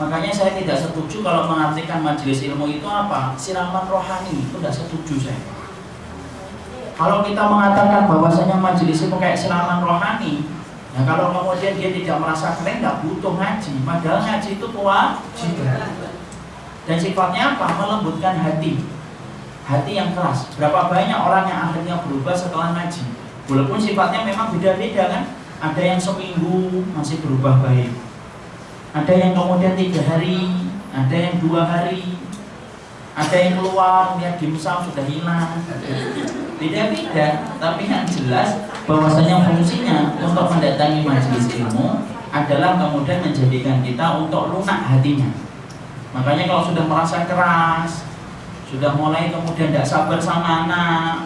Makanya saya tidak setuju kalau mengartikan majelis ilmu itu apa? Siraman rohani, itu tidak setuju saya. Kalau kita mengatakan bahwasanya majelis ilmu kayak siraman rohani, nah kalau kemudian dia tidak merasa keren, tidak butuh ngaji. Padahal ngaji itu kewajiban. Dan sifatnya apa? Melembutkan hati. Hati yang keras. Berapa banyak orang yang akhirnya berubah setelah ngaji? Walaupun sifatnya memang beda-beda kan. Ada yang seminggu masih berubah baik, ada yang kemudian 3 hari, ada yang 2 hari, ada yang keluar lihat dimsum sudah hilang. Beda-beda. Tapi yang jelas bahwasanya fungsinya untuk mendatangi majelis ilmu adalah kemudian menjadikan kita untuk lunak hatinya. Makanya kalau sudah merasa keras, sudah mulai kemudian tidak sabar sama anak,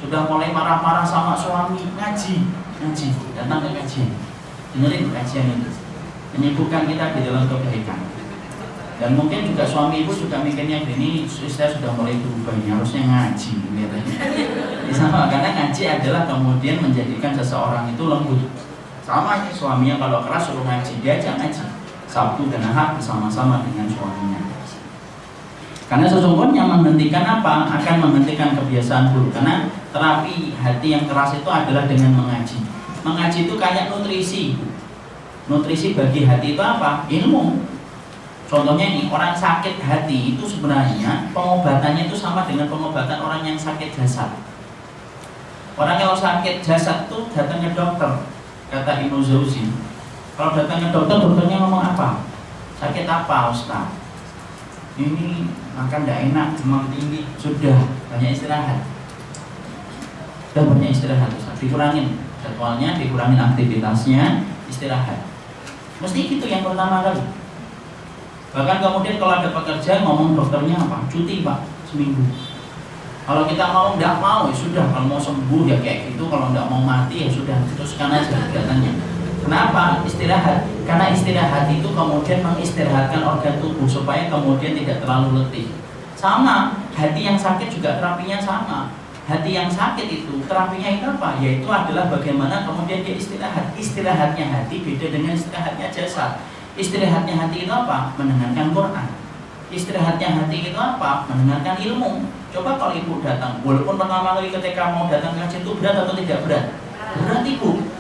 sudah mulai marah-marah sama suami, ngaji, datang ke kajian, dengerin kajian itu, menyibukkan kita di dalam kebaikan. Dan mungkin juga suami ibu juga mikirnya gini, saya sudah mulai berubah ini, harusnya ngaji, katanya. Sama, karena ngaji adalah kemudian menjadikan seseorang itu lembut. Sama aja suaminya kalau keras suruh ngaji, diajak ngaji Sabtu dan Ahad bersama-sama dengan suaminya. Karena sesungguhnya menghentikan apa? Akan menghentikan kebiasaan buruk. Karena terapi hati yang keras itu adalah dengan mengaji. Mengaji itu kayak nutrisi. Nutrisi bagi hati itu apa? Ilmu. Contohnya ini, orang sakit hati itu sebenarnya pengobatannya itu sama dengan pengobatan orang yang sakit jasad. Orang kalau sakit jasad itu datang ke dokter, kata Ibnu Jauzi. Kalau datang ke dokter, dokternya ngomong apa? Sakit apa, Ustaz? Ini makan tidak enak, demam tinggi. Sudah, banyak istirahat. Sudah banyak istirahat, Ustaz. Dikurangin jadwalnya, dikurangin aktivitasnya, istirahat. Mesti gitu yang pertama kali. Bahkan kemudian kalau ada pekerjaan ngomong dokternya apa? Cuti Pak, seminggu. Kalau kita mau tidak mau ya sudah, kalau mau sembuh ya kayak gitu, kalau tidak mau mati ya sudah, teruskan aja kegiatannya. Kenapa? Istirahat. Karena istirahat itu kemudian mengistirahatkan organ tubuh supaya kemudian tidak terlalu letih. Sama, hati yang sakit juga terapinya sama. Hati yang sakit itu terapinya itu apa? Yaitu adalah bagaimana kemudian dia istirahat. Istirahatnya hati beda dengan istirahatnya jasad. Istirahatnya hati itu apa? Mendengarkan Quran. Istirahatnya hati itu apa? Mendengarkan ilmu. Coba kalau ibu datang, walaupun pertama kali ketika mau datang ke itu berat atau tidak berat? Berat ibu.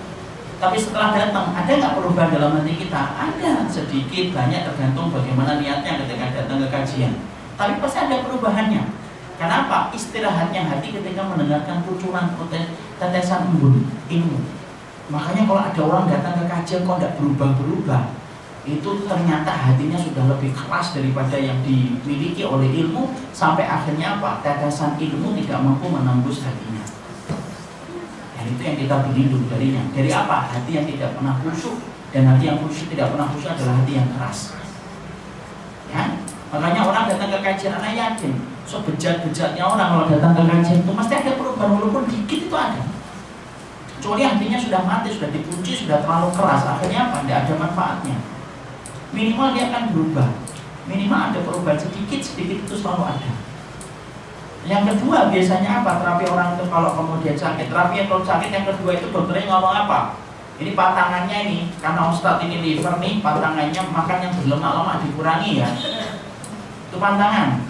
Tapi setelah datang, ada nggak perubahan dalam hati kita? Ada, sedikit, banyak, tergantung bagaimana niatnya ketika datang ke kajian. Tapi pasti ada perubahannya. Kenapa? Istirahatnya hati ketika mendengarkan kucuran tetesan embun ilmu. Makanya kalau ada orang datang ke kajian kok tidak berubah-berubah, itu ternyata hatinya sudah lebih keras daripada yang dimiliki oleh ilmu, sampai akhirnya apa? Tetesan ilmu tidak mampu menembus hatinya. Dan itu yang kita berlindung darinya. Dari apa? Hati yang tidak pernah khusyuk. Dan hati yang khusyuk tidak pernah khusyuk adalah hati yang keras. Ya? Makanya orang datang ke kajian, anak yakin sebejat-bejatnya orang kalau datang ke kajian itu pasti ada perubahan, walaupun dikit itu ada. Kecuali hatinya sudah mati, sudah dikunci, sudah terlalu keras, akhirnya apa? Tidak ada manfaatnya. Minimal dia akan berubah. Minimal ada perubahan sedikit itu selalu ada. Yang kedua biasanya apa? Terapi orang itu kalau kemudian sakit. Terapi yang kalau sakit yang kedua itu dokternya ngomong apa? Ini pantangannya ini, karena Ustadz ini liver nih, pantangannya makan yang berlemak-lemak dikurangi ya. Itu pantangan.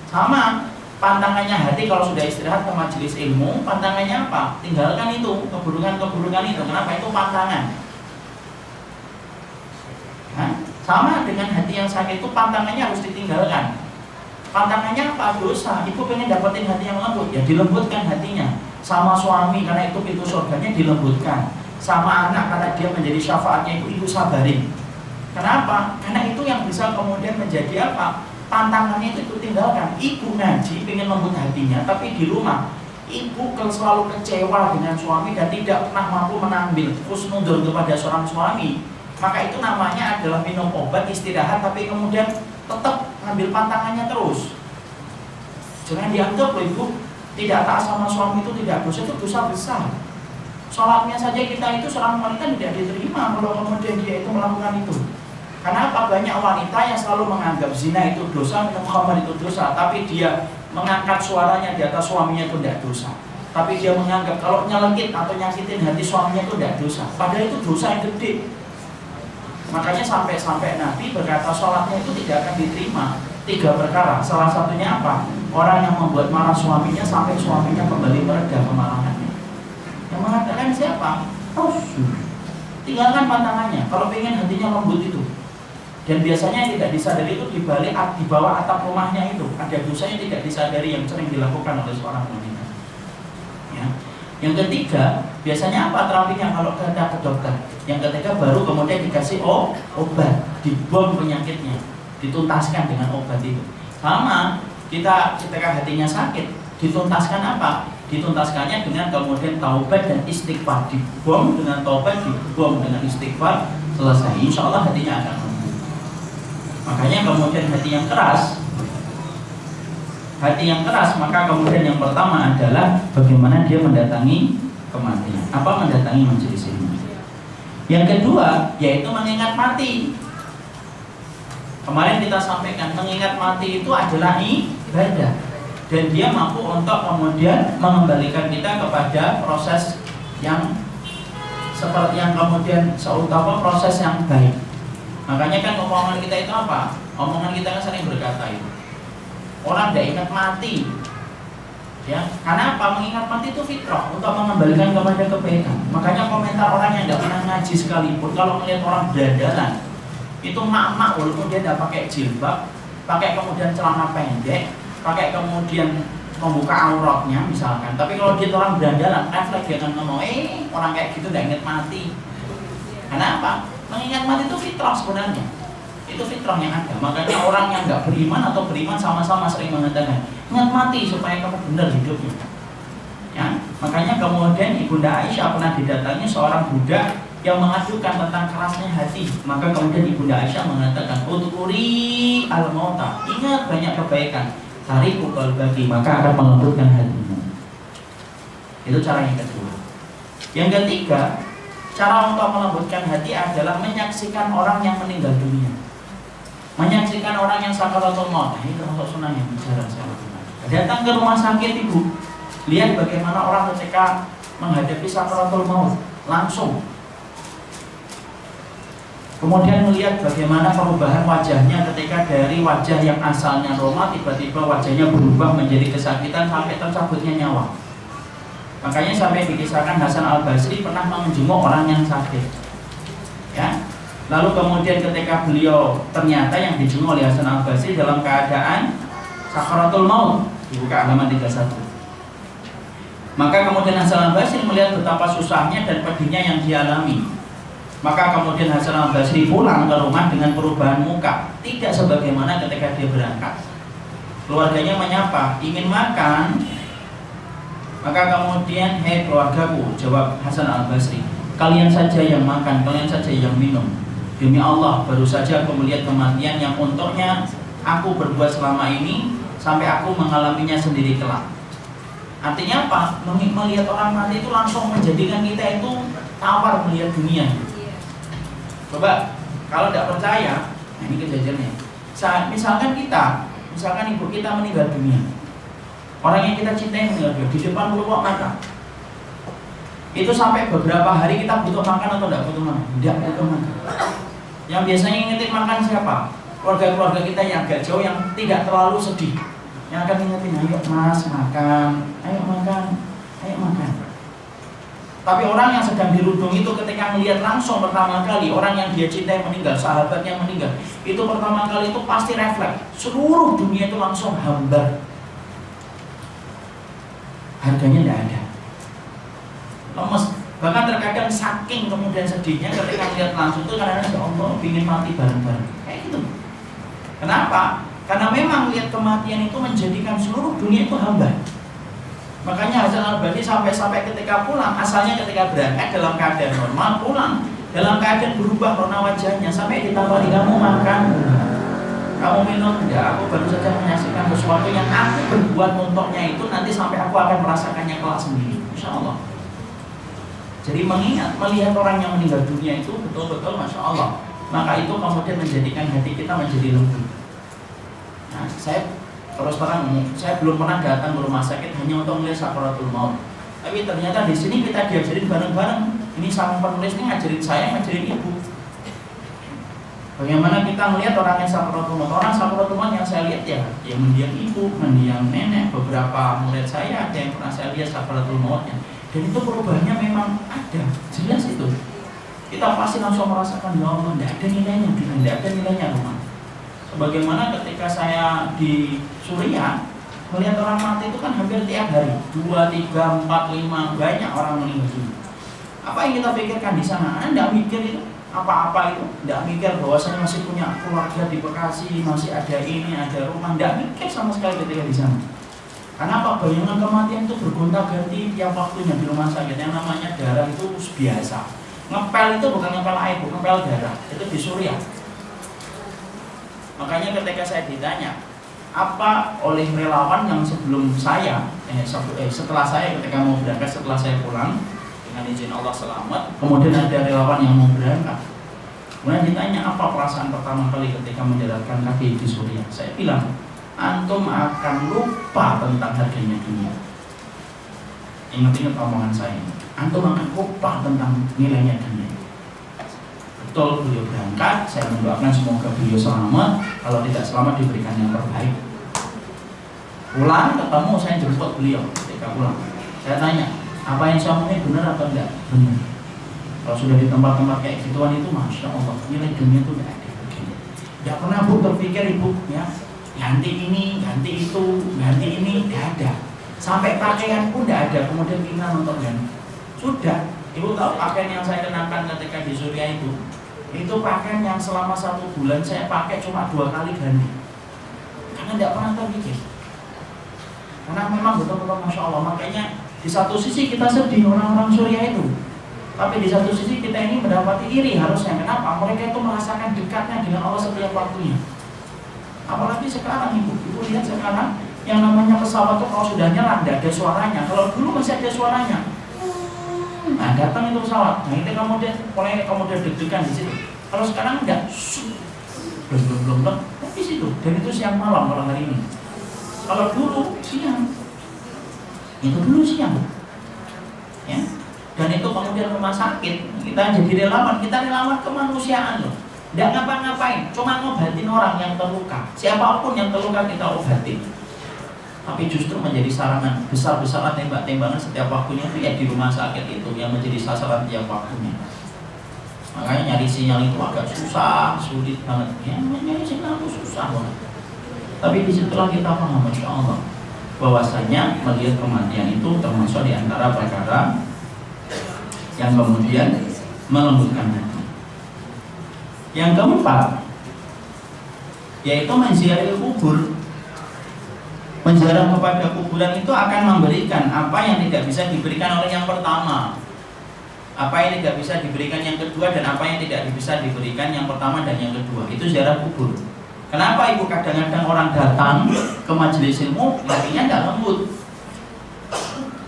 Sama, Pantangannya hati kalau sudah istirahat ke majelis ilmu, pantangannya apa? Tinggalkan itu, keburukan-keburukan itu. Kenapa? Itu pantangan. Nah, sama dengan hati yang sakit itu, pantangannya harus ditinggalkan. Pantangannya apa? Dosa. Ibu pengen dapetin hati yang lembut, ya dilembutkan hatinya. Sama suami, karena itu pintu surganya, dilembutkan. Sama anak, karena dia menjadi syafaatnya, ibu sabarin. Kenapa? Karena itu yang bisa kemudian menjadi apa? Tantangannya itu tinggalkan. Ibu ngaji pengen lembut hatinya, tapi di rumah ibu selalu kecewa dengan suami dan tidak pernah mampu menambil husnudon kepada seorang suami, maka itu namanya adalah minum obat istirahat, tapi kemudian tetap ngambil pantangannya terus. Jangan dianggap loh ibu tidak taat sama suami itu tidak dosa, itu dosa besar. Sholatnya saja kita itu seorang wanita tidak diterima kalau kemudian dia itu melakukan itu. Karena apa? Banyak wanita yang selalu menganggap zina itu dosa, minum khamar itu dosa, tapi dia mengangkat suaranya di atas suaminya itu tidak dosa. Tapi dia menganggap kalau nyelekit atau nyakitin hati suaminya itu tidak dosa. Padahal itu dosa yang gede. Makanya sampai Nabi berkata sholatnya itu tidak akan diterima. 3 perkara. Salah satunya apa? Orang yang membuat marah suaminya sampai suaminya kembali mereda kemarahannya. Yang mengatakan siapa? Rasul. Tinggalkan pantangannya. Kalau pengen hatinya lembut itu. Dan biasanya yang tidak disadari itu di bawah atap rumahnya itu ada dosa yang tidak disadari yang sering dilakukan oleh seorang wanita. Ya. Yang ketiga, biasanya apa terapinya kalau kita ke dokter? Yang ketiga baru kemudian dikasih obat, dibom penyakitnya, dituntaskan dengan obat itu. Sama kita ketika hatinya sakit, dituntaskan apa? Dituntaskannya dengan kemudian taubat dan istighfar, dibom dengan taubat, dibom dengan istighfar, selesai. Insya Allah hatinya akan sembuh. Makanya kemudian hati yang keras, maka kemudian yang pertama adalah bagaimana dia mendatangi kematian. Apa mendatangi majelis ilmu? Yang kedua yaitu mengingat mati. Kemarin kita sampaikan mengingat mati itu adalah ibadah, dan dia mampu untuk kemudian mengembalikan kita kepada proses yang seperti yang kemudian seutama proses yang baik. Makanya kan omongan kita itu apa? Omongan kita kan sering berkata itu orang tidak ingat mati, ya. Karena apa? Mengingat mati itu fitrah untuk mengembalikan kepada kebaikan. Makanya komentar orang yang tidak pernah ngaji sekalipun kalau melihat orang berdandanan itu mak-mak walaupun dia tidak pakai jilbab, pakai kemudian celana pendek, pakai kemudian membuka auratnya misalkan. Tapi kalau dia orang berdandanan, refleks dia akan ngomong, orang kayak gitu tidak ingat mati. Karena apa? Mengingat mati itu fitrah sebenarnya. Itu fitrah yang ada. Makanya orang yang nggak beriman atau beriman sama-sama sering mengatakan ingat mati supaya kamu benar hidupnya. Ya, makanya kemudian Ibunda Aisyah pernah didatangi seorang budak yang mengadukan tentang kerasnya hati. Maka kemudian Ibunda Aisyah mengatakan, "Udhkuri al-mauta." Ingat banyak kebaikan. Tariku qalbaki, maka akan melembutkan hatimu. Itu cara yang kedua. Yang ketiga, cara untuk melembutkan hati adalah menyaksikan orang yang meninggal dunia, menyaksikan orang yang sakaratul maut. Ini termasuk sunnah yang bicara sakaratul maut. Datang ke rumah sakit ibu, lihat bagaimana orang ketika menghadapi sakaratul maut langsung. Kemudian melihat bagaimana perubahan wajahnya ketika dari wajah yang asalnya normal tiba-tiba wajahnya berubah menjadi kesakitan sampai tercabutnya nyawa. Makanya sampai dikisahkan Hasan Al-Basri pernah menjenguk orang yang sakit. Ya. Lalu kemudian ketika beliau ternyata yang dijenguk oleh Hasan Al-Basri dalam keadaan sakaratul maut, dibuka halaman 31. Maka kemudian Hasan Al-Basri melihat betapa susahnya dan pedihnya yang dialami. Maka kemudian Hasan Al-Basri pulang ke rumah dengan perubahan muka, tidak sebagaimana ketika dia berangkat. Keluarganya menyapa, ingin makan. Maka kemudian, "Hei keluargaku," jawab Hasan Al-Basri, "kalian saja yang makan, kalian saja yang minum. Demi Allah, baru saja aku melihat kematian yang untuknya aku berbuat selama ini sampai aku mengalaminya sendiri kelak." Artinya apa? Melihat orang mati itu langsung menjadikan kita itu tawar melihat dunia. Coba, kalau tidak percaya, nah ini kejadiannya. Misalkan ibu kita meninggal dunia, orang yang kita cintai meninggal dunia di depan keluar mata. Itu sampai beberapa hari kita butuh makan atau tidak butuh makan? Tidak butuh makan. Yang biasanya ngingetin makan siapa? Keluarga-keluarga kita yang agak jauh yang tidak terlalu sedih. yang akan ingetin, ayo mas makan, ayo makan, ayo makan. Tapi orang yang sedang dirundung itu ketika melihat langsung pertama kali orang yang dia cintai meninggal, sahabatnya meninggal, itu pertama kali itu pasti refleks. Seluruh dunia itu langsung hambar. Harganya tidak ada. Lemes. Bahkan terkadang saking kemudian sedihnya ketika melihat langsung itu kadang-kadang ya Allah, ingin mati bareng-bareng. Kayak gitu. Kenapa? Karena memang lihat kematian itu menjadikan seluruh dunia itu hambar. Makanya Hasan Al-Banni sampai ketika pulang, asalnya ketika berangkat dalam keadaan normal, pulang dalam keadaan berubah warna wajahnya. Sampai ditawari, kamu makan, kamu minum enggak? Aku baru saja menyaksikan sesuatu yang aku berbuat untuknya itu nanti sampai aku akan merasakannya kelak sendiri, insya Allah. Jadi mengingat, melihat orang yang meninggal dunia itu betul-betul masya Allah. Maka itu kemudian menjadikan hati kita menjadi lembut. Nah, saya terus terang, saya belum pernah datang ke rumah sakit hanya untuk melihat sakaratul maut. Tapi ternyata di sini kita diajarin bareng-bareng. Ini sang penulis ini ngajarin saya, ngajarin ibu. Bagaimana kita melihat orang yang sakaratul maut. Orang sakaratul maut yang saya lihat ya, yang mendiang ibu, mendiang nenek. Beberapa murid saya ada yang pernah saya lihat sakaratul mautnya. Dan itu perubahannya memang ada, jelas itu. Kita pasti langsung merasakan, ya Allah, tidak ada nilainya, tidak ada nilainya rumah. Sebagaimana ketika saya di Suriah melihat orang mati itu kan hampir tiap hari 2, 3, 4, 5 banyak orang meninggal dunia. Apa yang kita pikirkan di sana? Anda tidak mikir itu apa-apa itu, tidak mikir bahwa saya masih punya keluarga di Bekasi, masih ada ini, ada rumah, tidak mikir sama sekali ketika di sana. Karena apa? Bayangan kematian itu bergonta-ganti tiap waktunya di rumah sakit. Yang namanya darah itu biasa. Ngepel itu bukan ngepel air, bukan ngepel darah. Itu di Suriah. Makanya ketika saya ditanya, apa oleh relawan yang sebelum saya, setelah saya ketika mau berangkat, setelah saya pulang dengan izin Allah selamat, kemudian ada relawan yang mau berangkat. Kemudian ditanya apa perasaan pertama kali ketika mendaratkan kaki di Suriah. Saya bilang, antum akan lupa tentang harganya dunia. Ingat-ingat omongan saya ini. Antum akan lupa tentang nilainya dunia. Betul, beliau berangkat, saya mendoakan semoga beliau selamat. Kalau tidak selamat diberikan yang terbaik. Pulang ketemu, saya jemput beliau ketika pulang. Saya tanya, apa yang saya omongin benar atau enggak? Benar. Kalau sudah di tempat-tempat kayak gituan itu, masya Allah, nilai dunia itu enggak ada begini. Tidak pernah bu terpikir ibu ya, ganti ini, ganti itu, ganti ini, tidak ada. Sampai pakaian pun tidak ada. Kemudian kita nonton ganti. Sudah, ibu tahu pakaian yang saya kenakan ketika di Suriah itu pakaian yang selama 1 bulan saya pakai cuma 2 kali ganti. Karena tidak pernah terpikir. Karena memang betul-betul masya Allah. Makanya di satu sisi kita sedih orang-orang Suriah itu, tapi di satu sisi kita ini mendapati iri harusnya. Kenapa? Mereka itu merasakan dekatnya dengan Allah setiap waktunya. Apalagi sekarang ibu lihat sekarang yang namanya pesawat itu kalau sudah nyerang tidak ada suaranya. Kalau dulu masih ada suaranya. Nah datang itu pesawat, nah itu kemudian deg-degan di situ. Kalau sekarang enggak, belum, di situ. Dan itu siang malam kalau hari ini. Kalau dulu siang, itu dulu siang, ya. Dan itu kemudian rumah sakit, kita jadi relawan, kita relawan kemanusiaan loh. Tidak ngapa-ngapain, cuma ngobatin orang yang terluka. Siapapun yang terluka kita obatin. Tapi justru menjadi sarangan besar-besaran tembak-tembakan setiap waktunya itu ya di rumah sakit itu yang menjadi sasaran tiap waktunya. Makanya nyari sinyal itu agak susah, sulit banget. Ya, nyari sinyal itu susah banget. Tapi disitulah kita paham, masya Allah, bahwasanya melihat kematian itu termasuk di antara perkara yang kemudian melembutkan hati. Yang keempat, yaitu menziarahi kubur. Menziarah kepada kuburan itu akan memberikan apa yang tidak bisa diberikan oleh yang pertama, apa yang tidak bisa diberikan yang kedua, dan apa yang tidak bisa diberikan yang pertama dan yang kedua. Itu ziarah kubur. Kenapa ibu kadang-kadang orang datang ke majelis ilmu hatinya tidak lembut.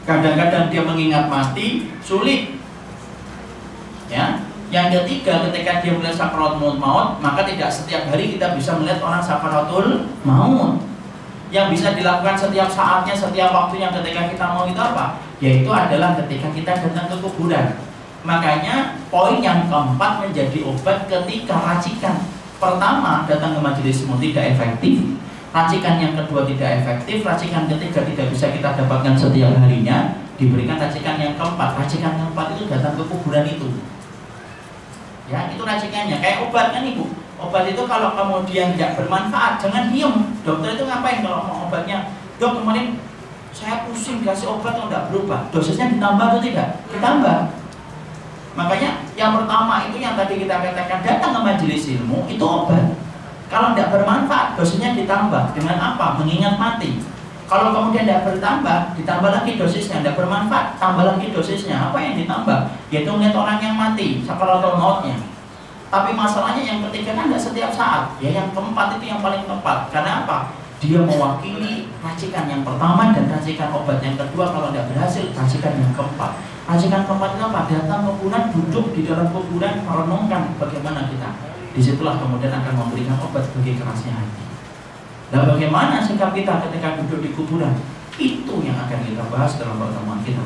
Kadang-kadang dia mengingat mati sulit. Ya. Yang ketiga, ketika dia melihat sakaratul maut, maka tidak setiap hari kita bisa melihat orang sakaratul maut. Yang bisa dilakukan setiap saatnya, setiap waktunya ketika kita mau itu apa? Yaitu adalah ketika kita datang ke kuburan. Makanya poin yang keempat menjadi obat ketika racikan. Pertama, datang ke majelis ilmu tidak efektif. Racikan yang kedua tidak efektif, racikan ketiga tidak bisa kita dapatkan setiap harinya, diberikan racikan yang keempat. Racikan yang keempat itu datang ke kuburan itu. Ya, itu racikannya. Kayak obat kan Ibu. Obat itu kalau kemudian tidak bermanfaat, jangan diem. Dokter itu ngapain kalau mau obatnya? Dok, kemarin saya pusing kasih obat kok tidak berubah. Dosisnya ditambah atau tidak? Ditambah. Makanya yang pertama itu yang tadi kita katakan, datang ke majelis ilmu itu obat. Kalau tidak bermanfaat, dosisnya ditambah. Dengan apa? Mengingat mati. Kalau kemudian tidak bertambah, ditambah lagi dosisnya. Tidak bermanfaat, tambah lagi dosisnya. Apa yang ditambah? Yaitu melihat orang yang mati, sakaratul mautnya. Tapi masalahnya yang ketiga kan tidak setiap saat. Ya, yang keempat itu yang paling tepat. Karena apa? Dia mewakili racikan yang pertama dan racikan obat yang kedua. Kalau tidak berhasil, racikan yang keempat. Racikan keempat itu apa? Datang ke kuburan, duduk di dalam kuburan, merenungkan bagaimana kita. Disitulah kemudian akan memberikan obat bagi kerasnya hati. Dan bagaimana sikap kita ketika duduk di kuburan? Itu yang akan kita bahas dalam pertemuan kita.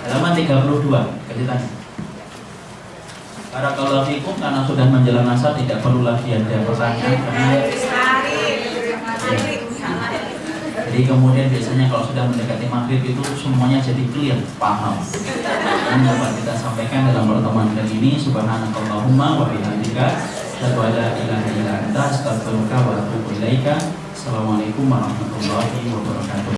Halaman 32, ceritanya. Barakallahu fikum, karena sudah menjelang asar tidak perlu lagi ada pertanyaan. Jadi kemudian biasanya kalau sudah mendekati maghrib itu semuanya jadi clear, paham. Ini dapat kita sampaikan dalam pertemuan kali ini. Subhanakallahumma wa bihamdika, asyhadu an la ilaha illa anta, astaghfiruka wa atubu ilaika. Assalamualaikum warahmatullahi wabarakatuh.